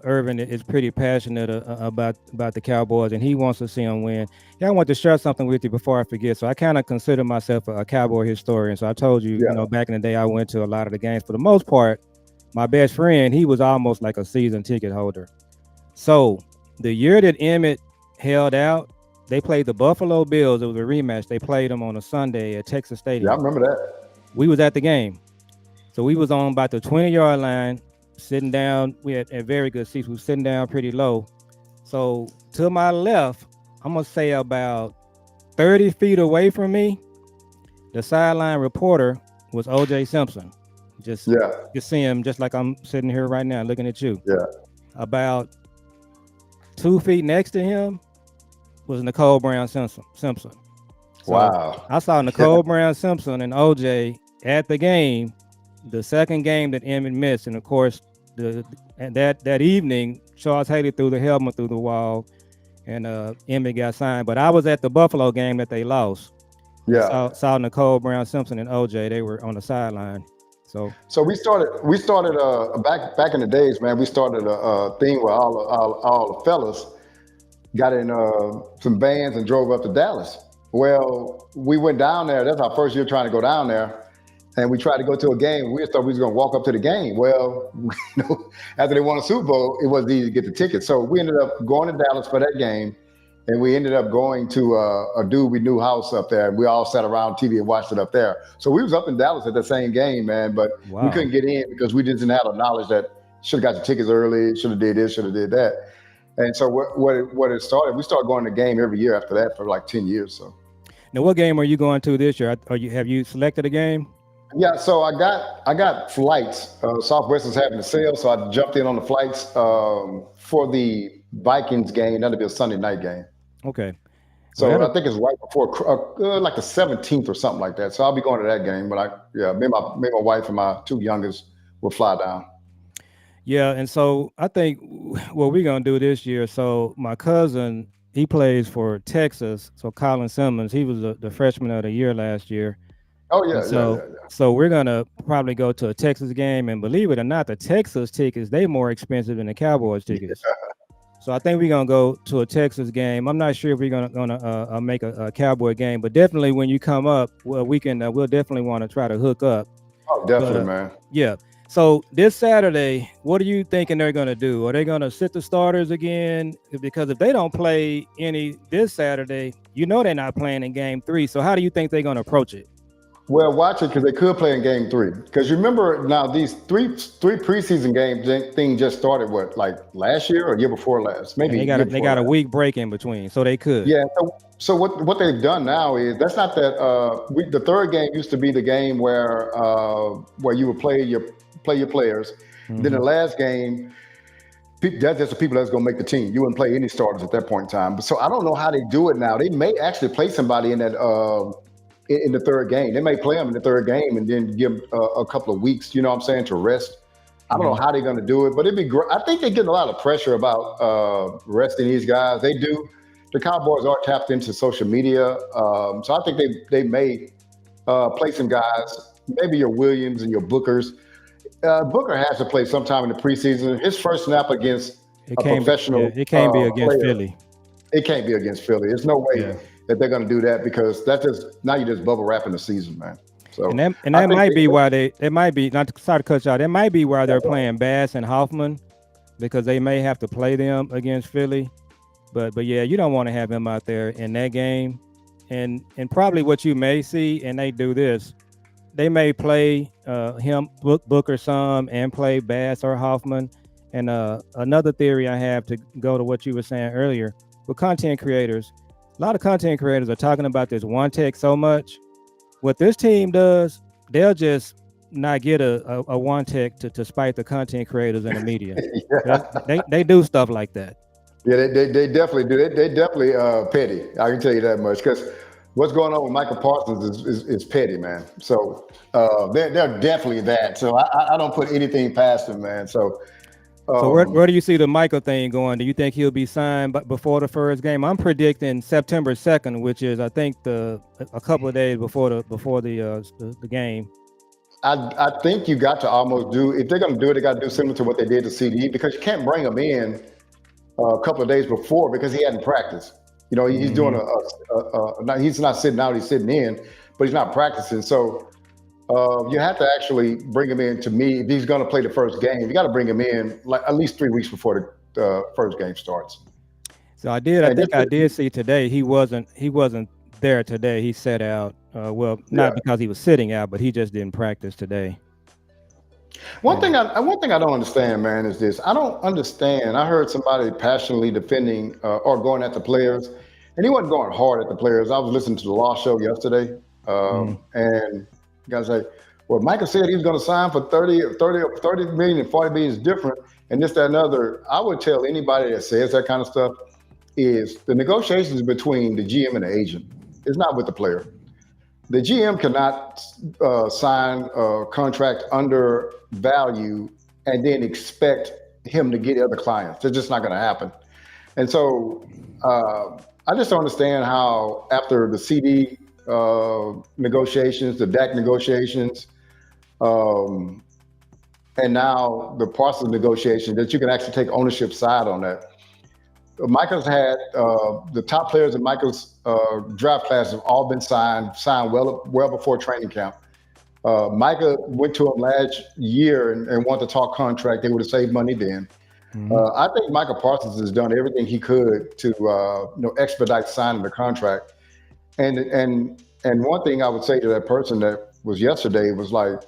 Irvin is pretty passionate about the Cowboys, and he wants to see them win. Yeah, I want to share something with you before I forget. So I kind of consider myself a Cowboy historian. So I told you, Yeah, back in the day, I went to a lot of the games. For the most part, my best friend, he was almost like a season ticket holder. So the year that Emmett held out, they played the Buffalo Bills. It was a rematch. They played them on a Sunday at Texas yeah, I Stadium. remember that. We was at the game. So we was on about the 20-yard line, sitting down. We had very good seats. We were sitting down pretty low. So to my left, I'm gonna say about 30 feet away from me, the sideline reporter was OJ Simpson. Just Yeah, you see him just like I'm sitting here right now looking at you. yeah. About 2 feet next to him was Nicole Brown Simpson. So Wow. I saw Nicole Brown Simpson and OJ at the game, the second game that Emmett missed, and of course, and that evening, Charles Haley threw the helmet through the wall, and Emmett got signed. But I was at the Buffalo game that they lost, and Yeah. saw Nicole Brown Simpson and OJ. They were on the sideline. So So we started back in the days, man. We started a thing where all the fellas got in some vans and drove up to Dallas. Well, we went down there. That's our first year trying to go down there, and we tried to go to a game. We thought we was going to walk up to the game. Well, after they won a Super Bowl, it wasn't easy to get the tickets. So we ended up going to Dallas for that game, and we ended up going to a dude we knew house up there. And we all sat around TV and watched it up there. So we was up in Dallas at the same game, man, but we wow. couldn't get in because we didn't have the knowledge that should have got the tickets early, should have did this, should have did that. And so what it started, we started going to the game every year after that for like 10 years. So Now, what game are you going to this year? Have you selected a game? yeah, so I got flights. Southwest is having a sale, so I jumped in on the flights for the Vikings game. That'll be a Sunday night game. Okay. Well, So that'll I think it's right before like the 17th or something like that. So I'll be going to that game. But me and my wife and my two youngest will fly down. Yeah, and so I think what we're gonna do this year. So my cousin, he plays for Texas. So Colin Simmons, he was the freshman of the year last year, Oh and yeah, yeah, so yeah, yeah. so we're gonna probably go to a Texas game. And believe it or not, the Texas tickets they more expensive than the Cowboys tickets. So I think we're gonna go to a Texas game. I'm not sure if we're gonna make a Cowboy game, but definitely when you come up, well, we'll definitely want to try to hook up. Oh, But definitely, man. yeah. So this Saturday, what are you thinking they're gonna do? Are they gonna sit the starters again? Because if they don't play any this Saturday, they're not playing in game 3. So how do you think they're gonna approach it? Well, watch it because they could play in Game 3. Because remember now these three preseason games thing just started what like last year or year before last, And maybe they got year a, they before got a last. week break in between, so they could. Yeah. So what they've done now is that's not that the third game used to be the game where you would play your players. Then the Hmm. last game, that's just the people that's going to make the team. You wouldn't play any starters at that point in time. But so I don't know how they do it now. They may actually play somebody in that in the third game. They may play them in the third game and then give a couple of weeks. You know what I'm saying, to rest. I don't know Hmm. how they're going to do it, but it'd be great. I think they're getting a lot of pressure about resting these guys. They do. The Cowboys are tapped into social media, so I think they may play some guys. Maybe your Williams and your Bookers. Booker has to play sometime in the preseason. His first snap against It a can't be. Yeah, professional it can't be against player, Philly. it can't be against Philly. There's no Yeah, way that they're going to do that because that's just now you're just bubble wrapping the season, man. and So that I think might be why they might be not to, sorry to cut you out. That might be why they're playing Bass and Hoffman because they may have to play them against Philly. But yeah, you don't want to have him out there in that game. And probably what you may see, and they do this, they may play Booker some and play Bass or Hoffman. And another theory I have to go to what you were saying earlier with content creators, a lot of content creators are talking about this one tech so much. What this team does, they'll just not get a one tech to spite the content creators and the media. They do stuff like that. yeah, they definitely do. They definitely petty. I can tell you that much because what's going on with Michael Parsons is petty, man. So they're definitely that. So I don't put anything past them, man. So So where, um, where do you see the Michael thing going? Do you think he'll be signed before the first game? I'm predicting September 2nd, which is I think a couple of days before the game. I think you got to almost do, if they're going to do it, they got to do similar to what they did to CD, because you can't bring him in a couple of days before because he hadn't practiced. He's doing Hmm. he's not sitting out, he's sitting in, but he's not practicing. So you have to actually bring him in. To me, if he's going to play the first game, you got to bring him in like at least 3 weeks before the first game starts. So I did. I And think I did see today. He wasn't there today. He sat out. Well, yeah, not because he was sitting out, but he just didn't practice today. And one thing I don't understand, man, is this. I don't understand. I heard somebody passionately defending or going at the players, and he wasn't going hard at the players. I was listening to the Law Show yesterday, mm, and guys say, "Well, Michael said he was going to sign for 30 million, and 40 million is different, and this, that, and other." I would tell anybody that says that kind of stuff is the negotiations between the GM and the agent. It's not with the player. The GM cannot sign a contract under value and then expect him to get other clients. It's just not going to happen. And so I just don't understand how after the CD negotiations, the DAC negotiations, um, and now the Parsons negotiation, that you can actually take ownership side on that. Michael's had the top players in Michael's draft class have all been signed well before training camp. Micah went to him last year and wanted to talk contract. They would have saved money then. mhm. I think Michael Parsons has done everything he could to expedite signing the contract. And one thing I would say to that person that was yesterday was like,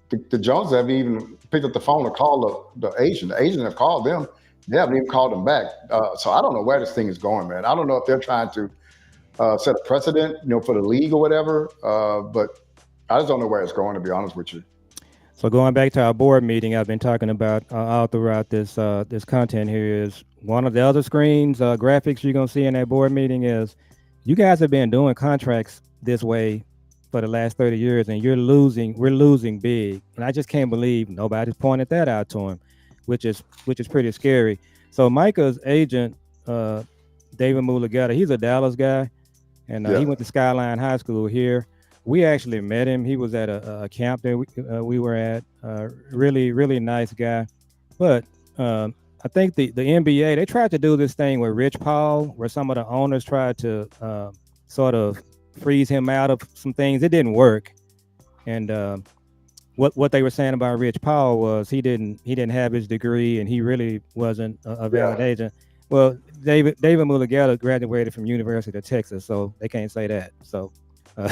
the Joneses haven't even picked up the phone to call the agent. The agent have called them. They haven't even called them back. So I don't know where this thing is going, man. I don't know if they're trying to set a precedent, for the league or whatever. But I just don't know where it's going, to be honest with you. So going back to our board meeting, I've been talking about all throughout this content here is one of the other screens graphics you're gonna see in that board meeting is you guys have been doing contracts this way for the last 30 years and we're losing big. And I just can't believe nobody's pointed that out to him, which is pretty scary. So Micah's agent, uh, David Mulugeta, he's a Dallas guy, and he Yeah. went to Skyline High School here. We actually met him. He was at a camp that we were at. Really, really nice guy. But I think the NBA, they tried to do this thing with Rich Paul, where some of the owners tried to sort of freeze him out of some things. It didn't work. And what they were saying about Rich Paul was he didn't have his degree and he really wasn't a valid Yeah. agent. Well, David Mulugeta graduated from University of Texas, so they can't say that. So uh,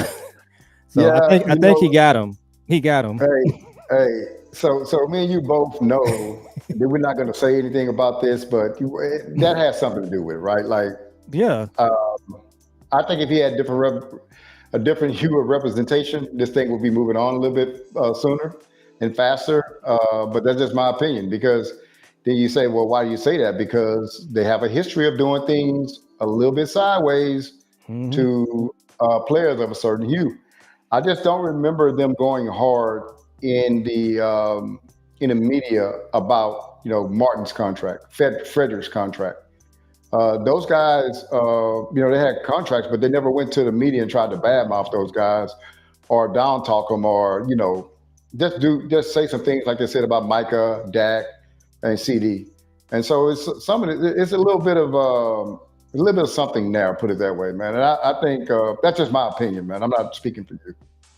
so I Yeah. think I think he got him. He got him. Hey, hey. So me and you both know that we're not going to say anything about this, but that has something to do with it, right? Like, Yeah. I think if he had a different hue of representation, this thing will be moving on a little bit sooner and faster. But that's just my opinion, because then you say, well, why do you say that? Because they have a history of doing things a little bit sideways Hmm. to players of a certain hue. I just don't remember them going hard in the media about Martin's contract, Frederick's contract. Those guys, they had contracts, but they never went to the media and tried to badmouth those guys or down talk them, or just say some things like they said about Micah, Dak, and CD. And so it's a little bit of something there. Put it that way, man. And I think that's just my opinion, man. I'm not speaking for you.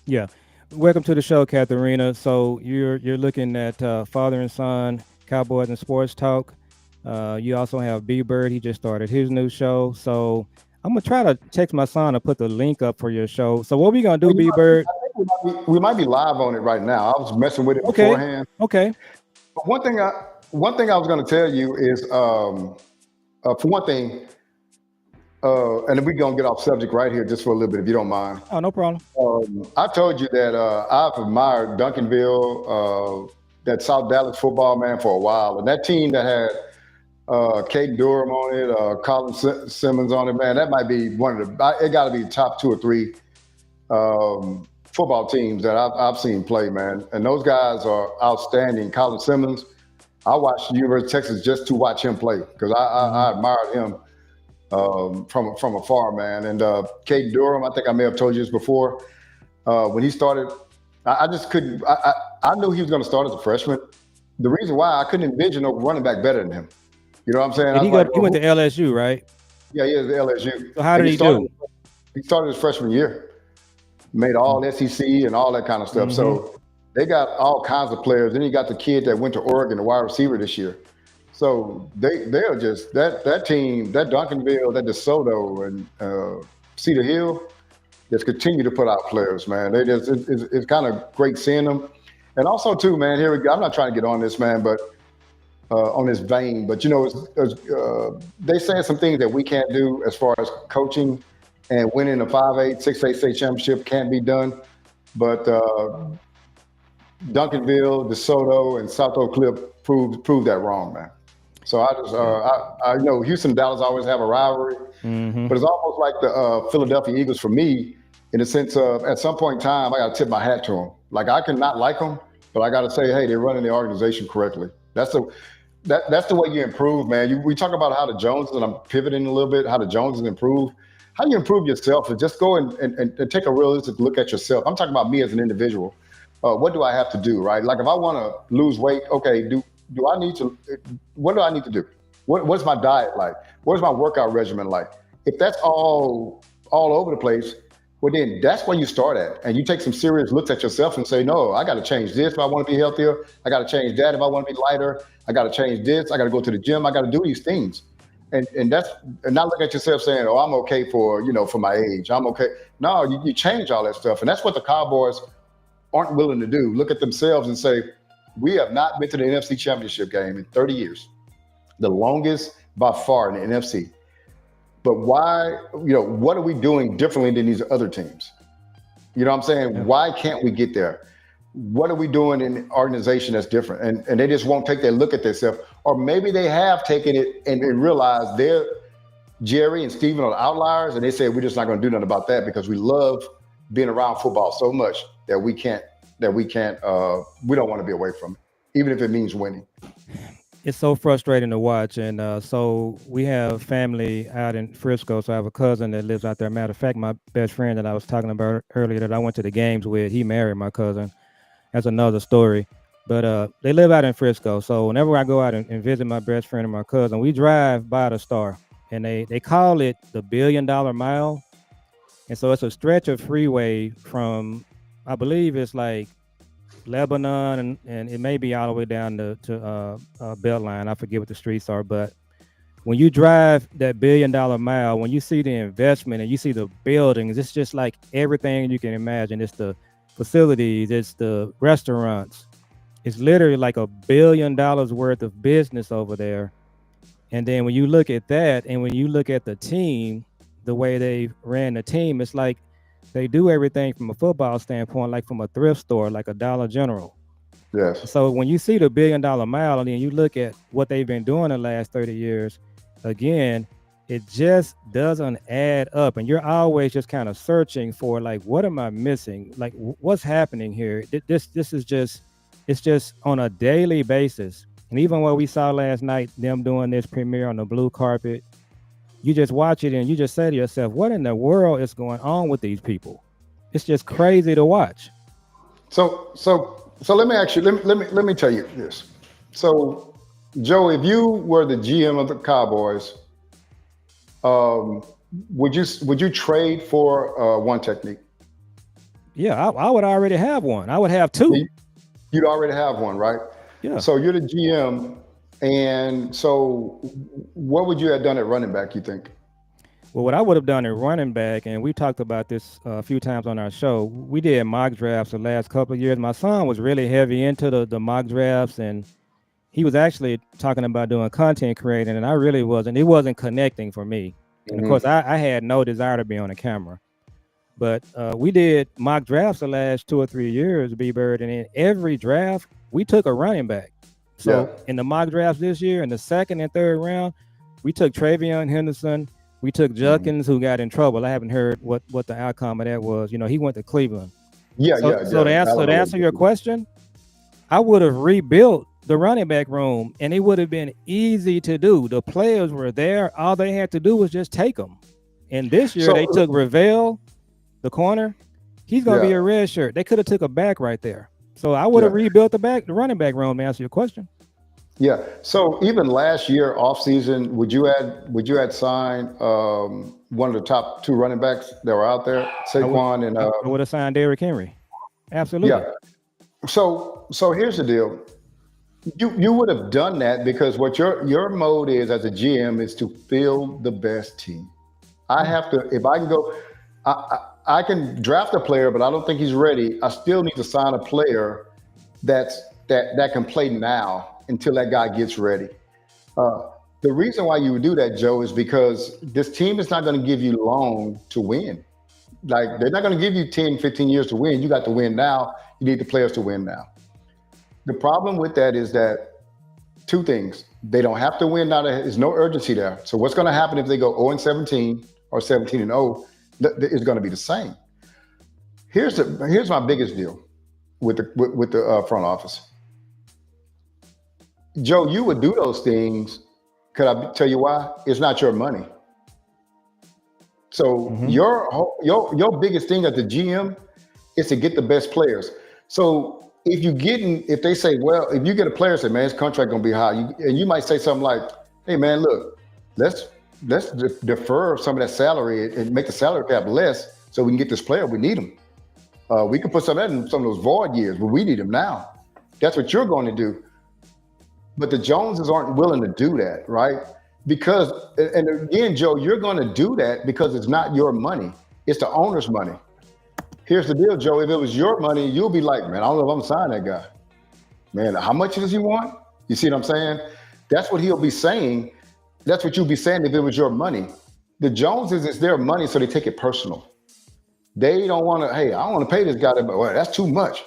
Yeah. Welcome to the show, Katharina. So you're looking at father and son, Cowboys and Sports Talk. You also have B.Bird. He just started his new show. So I'm gonna try to text my son to put the link up for your show. So what we gonna do, Well, B.Bird? I think we might be live on it right now. I was messing with it Okay. beforehand. Okay. But one thing I was going to tell you is, for one thing, and then we're going to get off subject right here just for a little bit, if you don't mind. Oh, no problem. I told you that I've admired Duncanville, that South Dallas football, man, for a while, and that team that had Kate Durham on it, Colin Simmons on it, man, that might be one of the. It got to be top two or three football teams that I've seen play, man. And those guys are outstanding. Colin Simmons, I watched the University of Texas just to watch him play, because Hmm. I admired him from afar, man. And Kate Durham, I think I may have told you this before. When he started, I just couldn't. I knew he was going to start as a freshman. The reason why I couldn't envision no running back better than him. You know what I'm saying? I And was like, he well, went to LSU, right? yeah, he is the LSU, So how and did he do? he started his freshman year, made all SEC and all that kind of stuff. Mm-hmm. So they got all kinds of players. Then you got the kid that went to Oregon, the wide receiver this year. So they're just that team, that Duncanville, that DeSoto, and Cedar Hill just continue to put out players, man. They just it's kind of great seeing them. And also too, man. Here we go. I'm not trying to get on this, man, but on this vein. But you know, they saying some things that we can't do as far as coaching and winning a 5-8, 6-8 state championship can't be done. But Duncanville, DeSoto, and South Oak Cliff proved that wrong, man. So I just I know Houston and Dallas always have a rivalry, Mm-hmm. but it's almost like the Philadelphia Eagles for me, in the sense of at some point in time I got to tip my hat to them. Like I can not like them, but I got to say, hey, they're running the organization correctly. That's the way you improve, man. We talk about how the Joneses, and I'm pivoting a little bit, how the Joneses improve. How you improve yourself is just go and take a realistic look at yourself. I'm talking about me as an individual. What do I have to do, right? Like if I want to lose weight, okay, do I need to? What do I need to do? What's my diet like? What's my workout regimen like? If that's all over the place, well then that's where you start at, and you take some serious looks at yourself and say, no, I got to change this if I want to be healthier. I got to change that if I want to be lighter. I got to change this. I got to go to the gym. I got to do these things, and that's and not look at yourself saying, oh, I'm okay for my age. I'm okay. No, you change all that stuff, and that's what the Cowboys aren't willing to do. Look at themselves and say, we have not been to the NFC Championship game in 30 years, the longest by far in the NFC. But why, what are we doing differently than these other teams? You know what I'm saying? Yeah. Why can't we get there? What are we doing in the organization that's different? And they just won't take that look at themselves. Or maybe they have taken it and realized they're Jerry and Steven are the outliers, and they say we're just not going to do nothing about that because we love being around football so much that we don't want to be away from it, even if it means winning. It's so frustrating to watch. And so we have family out in Frisco. So I have a cousin that lives out there. Matter of fact, my best friend that I was talking about earlier that I went to the games with, he married my cousin. That's another story. But they live out in Frisco. So whenever I go out and visit my best friend and my cousin, we drive by the Star. And they call it the $1 billion mile. And so it's a stretch of freeway from, I believe it's like Lebanon, and it may be all the way down to Beltline. I forget what the streets are, but when you drive that $1 billion mile, when you see the investment and you see the buildings, it's just like everything you can imagine. It's the facilities, it's the restaurants. It's literally like $1 billion worth of business over there. And then when you look at that, and when you look at the team, the way they ran the team, it's like they do everything from a football standpoint, like from a thrift store, like a Dollar General. Yes. So when you see the $1 billion mile, and then you look at what they've been doing the last 30 years, again, it just doesn't add up. And you're always just kind of searching for, like, what am I missing? Like, what's happening here? This is just, it's just on a daily basis. And even what we saw last night, them doing this premiere on the blue carpet, you just watch it and you just say to yourself, what in the world is going on with these people? It's just crazy to watch. So let me ask you. Let me tell you this. So, Joe, if you were the GM of the Cowboys, um, would you trade for one technique? Yeah, I would already have one. I would have two. You'd already have one, right? Yeah. So you're the GM, and so what would you have done at running back? You think? Well, what I would have done at running back, and we talked about this a few times on our show, we did mock drafts the last couple of years. My son was really heavy into the mock drafts, and he was actually talking about doing content creating, and I really wasn't. It wasn't connecting for me. And of course, I had no desire to be on a camera. But we did mock drafts the last 2 or 3 years, B.Bird, and in every draft, we took a running back. So in the mock drafts this year, in the second and third round, we took Travion Henderson. We took Judkins, who got in trouble. I haven't heard what the outcome of that was. You know, he went to Cleveland. So to answer your question, I would have rebuilt the running back room, and it would have been easy to do. The players were there. All they had to do was just take them. And this year, they took Ravel, the corner. He's gonna be Yeah. a red shirt. They could have took a back right there. So I would Yeah. have rebuilt the running back room to answer your question. Yeah. So even last year off season, would you add sign one of the top two running backs that were out there, I would Saquon and I would have signed Derrick Henry. yeah. Absolutely. So here's the deal. You would have done that because what your mode is as a GM is to build the best team. I Yeah. have to if I can go, I can draft a player, but I don't think he's ready. I still need to sign a player that can play now until that guy gets ready. Uh, the reason why you would do that, Joe, is because this team is not going to give you long to win. Like they're not going to give you 10, 15 years to win. You got to win now. You need the players to win now. The problem with that is that two things. They don't have to win now. There's no urgency there. So what's going to happen if they go 0 and 17 or 17 and 0? It's going to be the same. Here's my biggest deal with the front office. Joe, you would do those things. Could I tell you why? It's not your money. So Hmm. your biggest thing as the GM is to get the best players. So if they say, well, if you get a player say, man, his contract gonna be high, and you might say something like, hey man, look, let's defer some of that salary and make the salary cap less so we can get this player. We need him. We can put some of that in some of those void years, but we need him now. That's what you're going to do. But the Joneses aren't willing to do that, right? Because, and again, Joe, you're going to do that because it's not your money. It's the owner's money. Here's the deal, Joe. If it was your money, you'll be like, man, I don't know if I'm signing that guy. Man, how much does he want? You see what I'm saying? That's what he'll be saying. That's what you'll be saying if it was your money. The Joneses, it's their money, so they take it personal. They don't want to, hey, I don't want to pay this guy that, well, that's too much.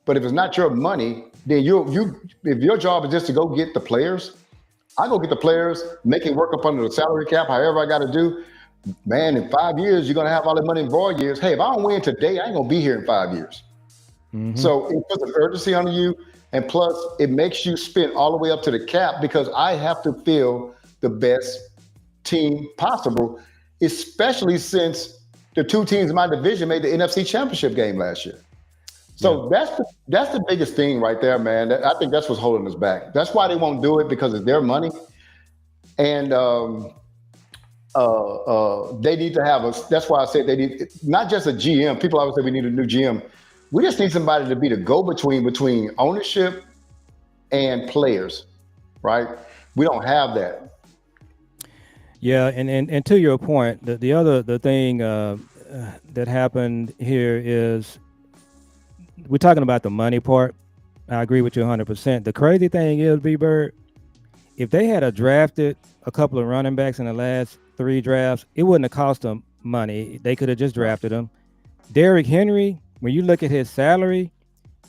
But if it's not your money, then you if your job is just to go get the players, I go get the players, make it work up under the salary cap, however I got to do. Man, in 5 years, you're gonna have all the money in void years. Hey, if I don't win today, I ain't gonna be here in 5 years. Hmm. So it puts an urgency on you, and plus it makes you spend all the way up to the cap because I have to fill the best team possible, especially since the two teams in my division made the NFC Championship game last year. Yeah. So that's the biggest thing right there, man. I think that's what's holding us back. That's why they won't do it because it's their money, and they need to have us. That's why I said they need not just a GM. People always say we need a new GM. We just need somebody to be the go-between ownership and players, right? We don't have that. Yeah, and to your point, the thing that happened here is we're talking about the money part. I agree with you 100%. The crazy thing is, B-Bird, if they had a drafted a couple of running backs in the last three drafts, it wouldn't have cost them money. They could have just drafted them. Derrick Henry, when you look at his salary,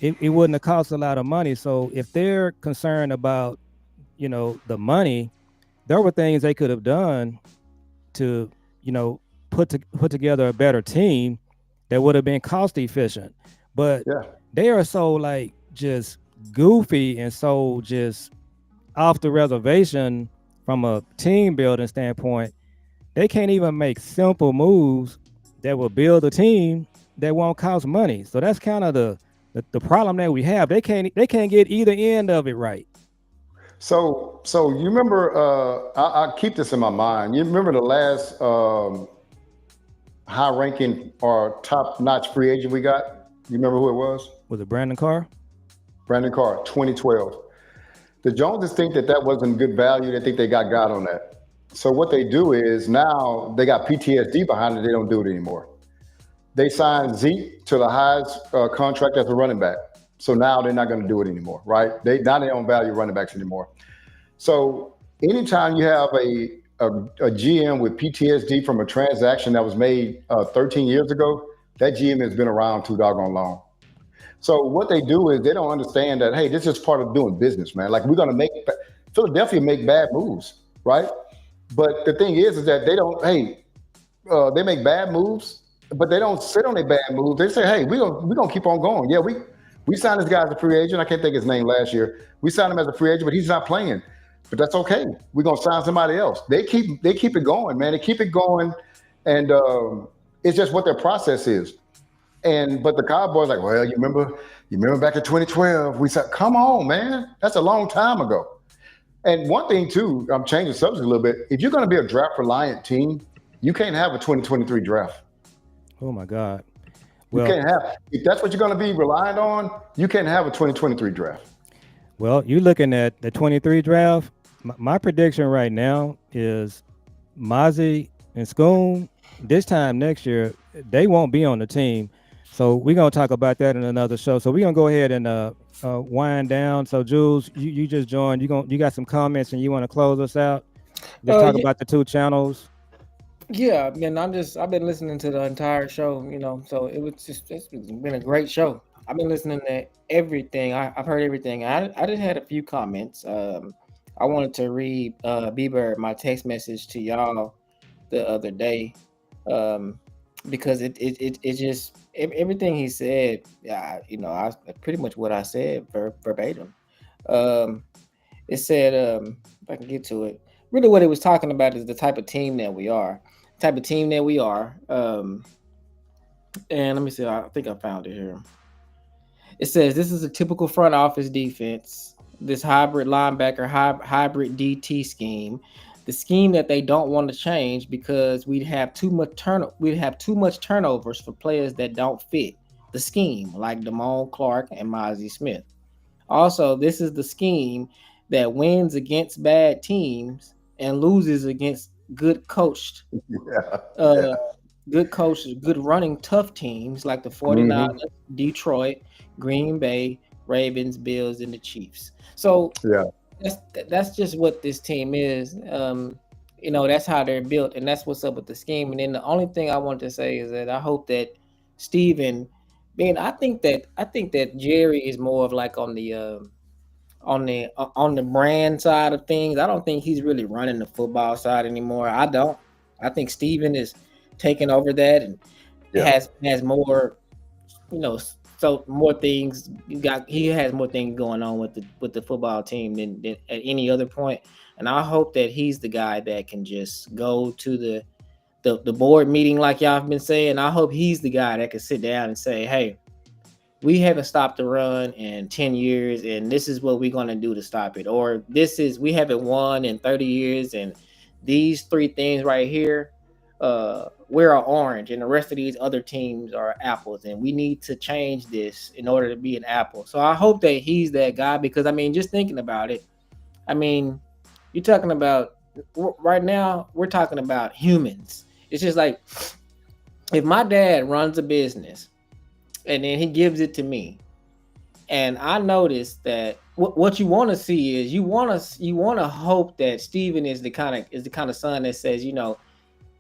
it wouldn't have cost a lot of money. So if they're concerned about, the money, there were things they could have done to, put together a better team that would have been cost efficient. But Yeah. they are so like just goofy and so just off the reservation from a team building standpoint. They can't even make simple moves that will build a team that won't cost money. So that's kind of the problem that we have. They can't get either end of it right. So you remember? I keep this in my mind. You remember the last high-ranking or top-notch free agent we got? You remember who it was? Was it Brandon Carr? Brandon Carr, 2012. The Joneses think that wasn't good value. They think they got God on that. So what they do is now they got PTSD behind it. They don't do it anymore. They signed Zeke to the highest contract as a running back. So now they're not going to do it anymore, right? They don't value running backs anymore. So anytime you have a GM with PTSD from a transaction that was made 13 years ago, that GM has been around too doggone long. So what they do is they don't understand that, hey, this is part of doing business, man. Like we're going to make Philadelphia make bad moves, right? But the thing is that they don't. Hey, they make bad moves, but they don't sit on their bad moves. They say, hey, we gonna keep on going. Yeah, we signed this guy as a free agent. I can't think his name last year. We signed him as a free agent, but he's not playing. But that's okay. We're gonna sign somebody else. They keep it going, man. They keep it going, and it's just what their process is. And but the Cowboys like, well, you remember back in 2012, we said, come on, man, that's a long time ago. And one thing too, I'm changing the subject a little bit. If you're going to be a draft reliant team, you can't have a 2023 draft. Oh my God. You Well, can't have if that's what you're going to be reliant on. You can't have a 2023 draft. well, you looking at the 23 draft. My prediction right now is Mozzie and Schoon. This time next year, they won't be on the team. So we're gonna talk about that in another show. So we're gonna go ahead and wind down. So Jules, you just joined. You got some comments and you want to close us out? Just talk Yeah, about the two channels. yeah. I mean, I've been listening to the entire show, so it's been a great show. I've been listening to everything. I've heard everything. I just had a few comments. I wanted to read B.Bird my text message to y'all the other day, um, because it just everything he said. Yeah, I pretty much what I said verbatim. Um, it said, if I can get to it, really what it was talking about is the type of team that we are, type of team that we are. And let me see, I think I found it here. It says this is a typical front office defense. This hybrid linebacker, hybrid DT scheme, the scheme that they don't want to change because we'd have too much turnovers for players that don't fit the scheme, like Damone Clark and Mozzie Smith. Also, this is the scheme that wins against bad teams and loses against Yeah, uh, yeah. good coaches, good running tough teams like the 49ers, Hmm. Detroit, Green Bay, Ravens, Bills, and the Chiefs. So Yeah. that's that's just what this team is. That's how they're built, and that's what's up with the scheme. And then the only thing I want to say is that I hope that Steven, man, I think that Jerry is more of like on the brand side of things. I don't think he's really running the football side anymore. I don't. I think Steven is taking over that and Yeah. has more, so more things. He has more things going on with the football team than at any other point. And I hope that he's the guy that can just go to the board meeting like y'all have been saying. I hope he's the guy that can sit down and say, hey, we haven't stopped the run in 10 years and this is what we're going to do to stop it, or we haven't won in 30 years and these three things right here, we're orange and the rest of these other teams are apples and we need to change this in order to be an apple. So I hope that he's that guy, because I mean, just thinking about it, I mean, you're talking about right now, we're talking about humans. It's just like if my dad runs a business and then he gives it to me, and I noticed that what you want to see is you want to hope that Steven is the kind of son that says,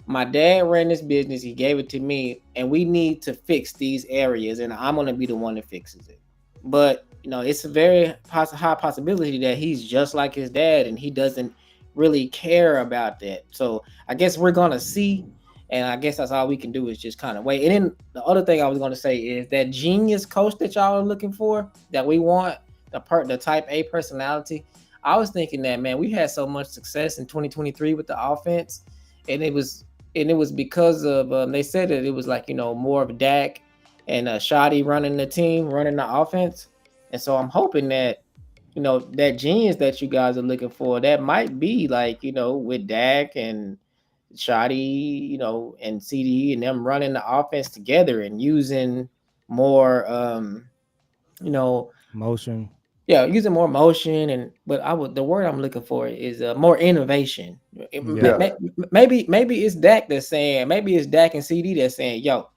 my dad ran this business, he gave it to me, and we need to fix these areas, and I'm gonna be the one that fixes it. But it's a very high possibility that he's just like his dad, and he doesn't really care about that. So I guess we're gonna see, and I guess that's all we can do is just kind of wait. And then the other thing I was gonna say is that genius coach that y'all are looking for, that we want, the type A personality. I was thinking that, man, we had so much success in 2023 with the offense, and it was because of they said that it was like more of Dak and Shoddy running the team, running the offense, and so I'm hoping that that genius that you guys are looking for, that might be like with Dak and Shoddy, and CD and them running the offense together and using more you know Motion. yeah, using more motion. And but the word I'm looking for is more innovation. Yeah. Yeah. Maybe it's Dak that's saying, maybe it's Dak and CD that's saying, yo,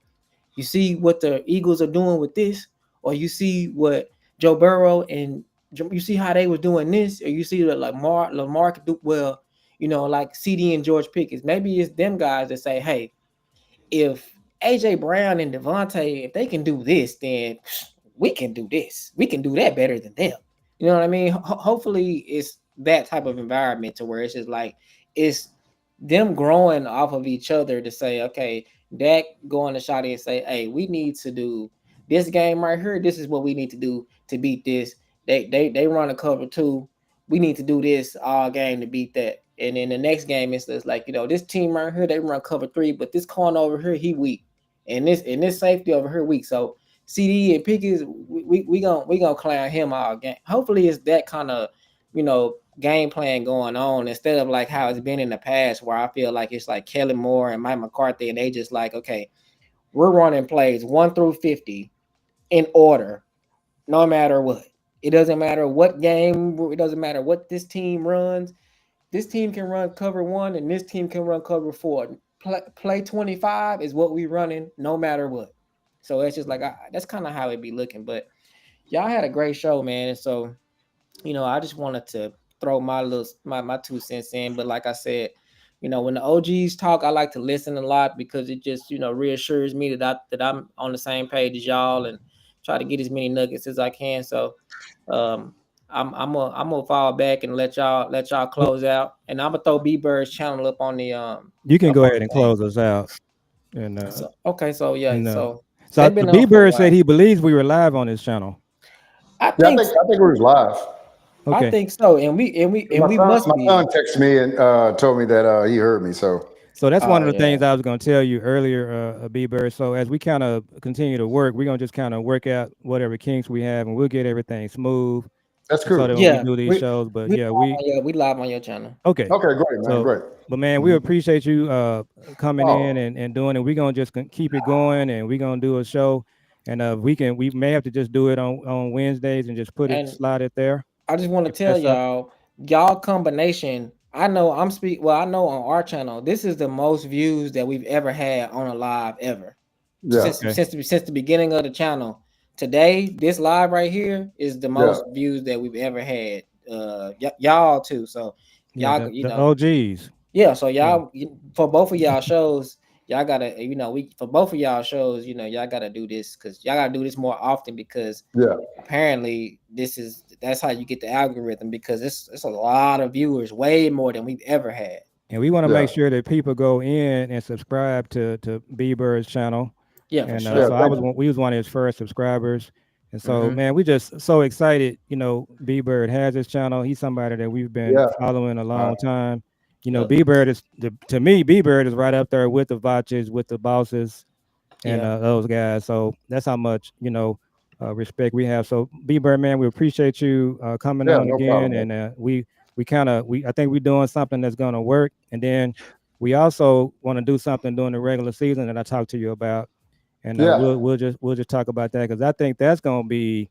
you see what the Eagles are doing with this, or you see what Joe Burrow and you see how they was doing this, or you see that like Lamar could do well, like CD and George Pickens. Maybe it's them guys that say, hey, if AJ Brown and Devontae, if they can do this, then we can do this. We can do that better than them. You know what I mean? Hopefully, it's that type of environment to where it's just like it's them growing off of each other to say, okay, Dak going to Shotty and say, hey, we need to do this game right here. This is what we need to do to beat this. They run a cover two. We need to do this all game to beat that. And then the next game it's like, this team right here, they run cover three, but this corner over here, he weak. and this safety over here weak. So CD and Pickens, we gonna clown him all game. Hopefully, it's that kind of game plan going on instead of like how it's been in the past, where I feel like it's like Kellen Moore and Mike McCarthy, and they just like, okay, we're running plays 1 through 50 in order, no matter what. It doesn't matter what game. It doesn't matter what this team runs. This team can run cover 1, and this team can run cover 4. Play 25 is what we running, no matter what. So it's just like that's kind of how it be looking. But y'all had a great show, man. And so I just wanted to throw my 2 cents in. But like I said, when the OGs talk, I like to listen a lot because it just reassures me that I'm on the same page as y'all and try to get as many nuggets as I can. So um, I'm gonna fall back and let y'all Well, close out, and I'm gonna throw B-Bird's channel up on the you can up go on ahead and the thing. close us out. And So okay, so yeah, and so so they've been on for a B-Bird said while. he believes we were live on his channel. I Yeah, think I think we was live. I Okay. think so, and we must My son be. texted me and told me that he heard me. So So that's one Oh of the yeah, things I was going to tell you earlier, B-Bird. So as we kind of continue to work, we're going to just kind of work out whatever kinks we have, and we'll get everything smooth, that's so cool. that when we yeah. do these shows. But We yeah, live on we live on your channel. okay. Okay, great, man, So, great. but man, we Hmm. appreciate you coming in Oh, and doing it. We're gonna just keep it going, and we're gonna do a show, and we may have to just do it on Wednesdays and just put it And slide it there I just want to if tell that's up. y'all combination. I know I know on our channel, this is the most views that we've ever had on a live ever. yeah, Since Okay. since the, since the beginning of the channel. Today, this live right here is the yeah, most views that we've ever had. Y'all too. So Yeah, y'all, the OGs. yeah. So Yeah. for both of y'all shows, y'all gotta, we for both of y'all shows, y'all gotta do this because y'all gotta do this more often because yeah, apparently that's how you get the algorithm because it's a lot of viewers, way more than we've ever had. And we want to yeah, make sure that people go in and subscribe to B Bird's channel. Yeah, for And yeah. sure. so Thank you. we was one of his first subscribers. And so, Hmm. man, we just so excited. B Bird has his channel. He's somebody that we've been Yeah, following a uh, long time. Yep. B Bird is to me, B Bird is right up there with the Vaches, with the bosses, and Yeah. those guys. So that's how much respect we have. So B Bird, man, we appreciate you coming yeah. on No again, problem, man. and we I think we're doing something that's gonna work, and then we also want to do something during the regular season that I talked to you about, and Yeah, we'll just talk about that because I think that's gonna be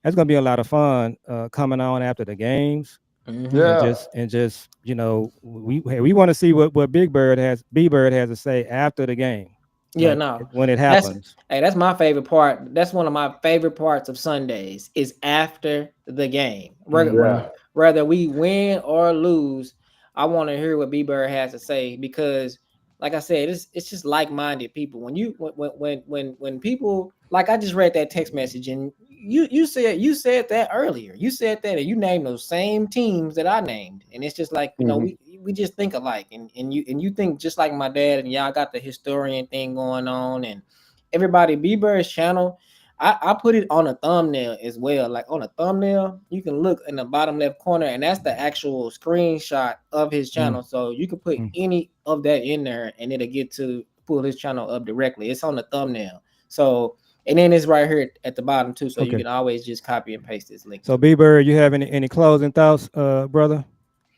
a lot of fun coming on after the games, Hmm. and yeah, just we want to see what B Bird has to say after the game, Yeah, like no. when it That's happens. that's my favorite part. That's one of my favorite parts of Sundays is after the game. Hmm. Whether we win or lose, I want to hear what B Bird has to say because like I said, it's just like-minded people. When people, like, I just read that text message and you said that earlier. You said that and you named those same teams that I named. And it's just like, hmm, we just think alike and you think just like my dad, and y'all got the historian thing going on, and everybody. B-Bird's channel, I put it on a thumbnail as well. Like on a thumbnail, you can look in the bottom left corner, and that's the actual screenshot of his channel. So you can put any of that in there, and it'll get to pull his channel up directly. It's on the thumbnail. So, and then it's right here at the bottom too. So you Okay. can always just copy and paste this link So to it. B Bird, you have any closing thoughts, brother?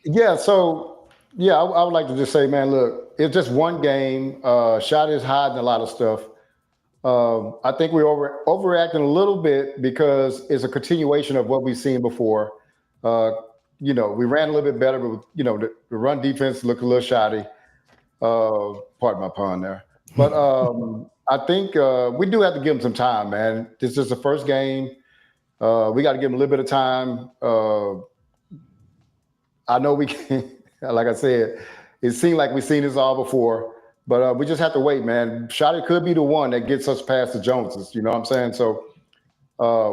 yeah. So yeah, I would like to just say, man, look, it's just one game. Shot is hiding a lot of stuff. I think we're overreacting a little bit because it's a continuation of what we've seen before. Uh, we ran a little bit better, but the run defense looked a little shoddy. Pardon my pun there, but I think we do have to give them some time, man. This is the first game. We got to give them a little bit of time. I know we can. Like I said, it seemed like we've seen this all before, but we just have to wait, man. Shotty could be the one that gets us past the Joneses. You know what I'm saying? So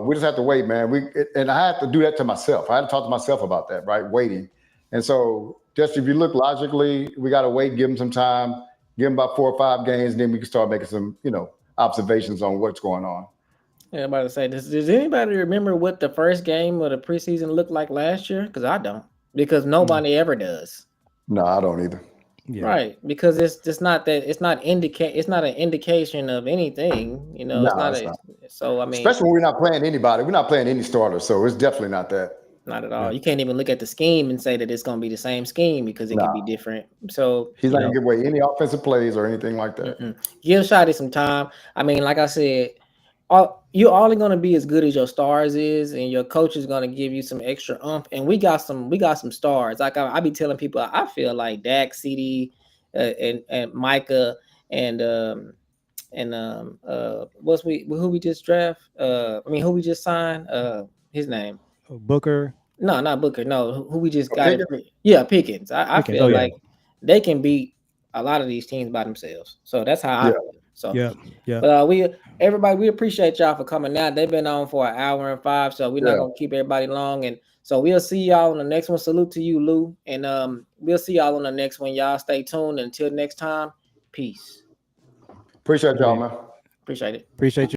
we just have to wait, man. And I have to do that to myself. I had to talk to myself about that, right? Waiting. And so just if you look logically, we got to wait, give them some time, give them about 4 or 5 games, and then we can start making some, observations on what's going on. Yeah, I'm about to say, does anybody remember what the first game of the preseason looked like last year? Because I don't. Because Mm. nobody ever does. No, I don't either. Yeah. Right, because it's just not that it's not an indication of anything, it's No, not it's a not. so I mean, Especially when we're not playing anybody. We're not playing any starters, so it's definitely not that. not at all. Yeah. You can't even look at the scheme and say that it's going to be the same scheme because it could be Nah, different. So, he's not gonna give away any offensive plays or anything like that. give Shotty some time. I mean, like I said, you're only going to be as good as your stars is, and your coach is going to give you some extra umph. And we got some stars. Like I be telling people, I feel like Dak, CD, and Micah, and who we just draft? Who we just signed? His name. Booker, No, not Booker. No, who we just got in Pickens? free. Yeah, Pickens. I Pickens. Oh feel yeah. like they can beat a lot of these teams by themselves. So that's how I Yeah. feel. So, Yep. Yep. but we appreciate y'all for coming out. They've been on for an hour and five, so we're not Yeah. gonna keep everybody long. And so we'll see y'all on the next one. Salute to you, Lou, and we'll see y'all on the next one. Y'all stay tuned. Until next time, peace. Appreciate y'all, Hey, man. Appreciate it. appreciate you.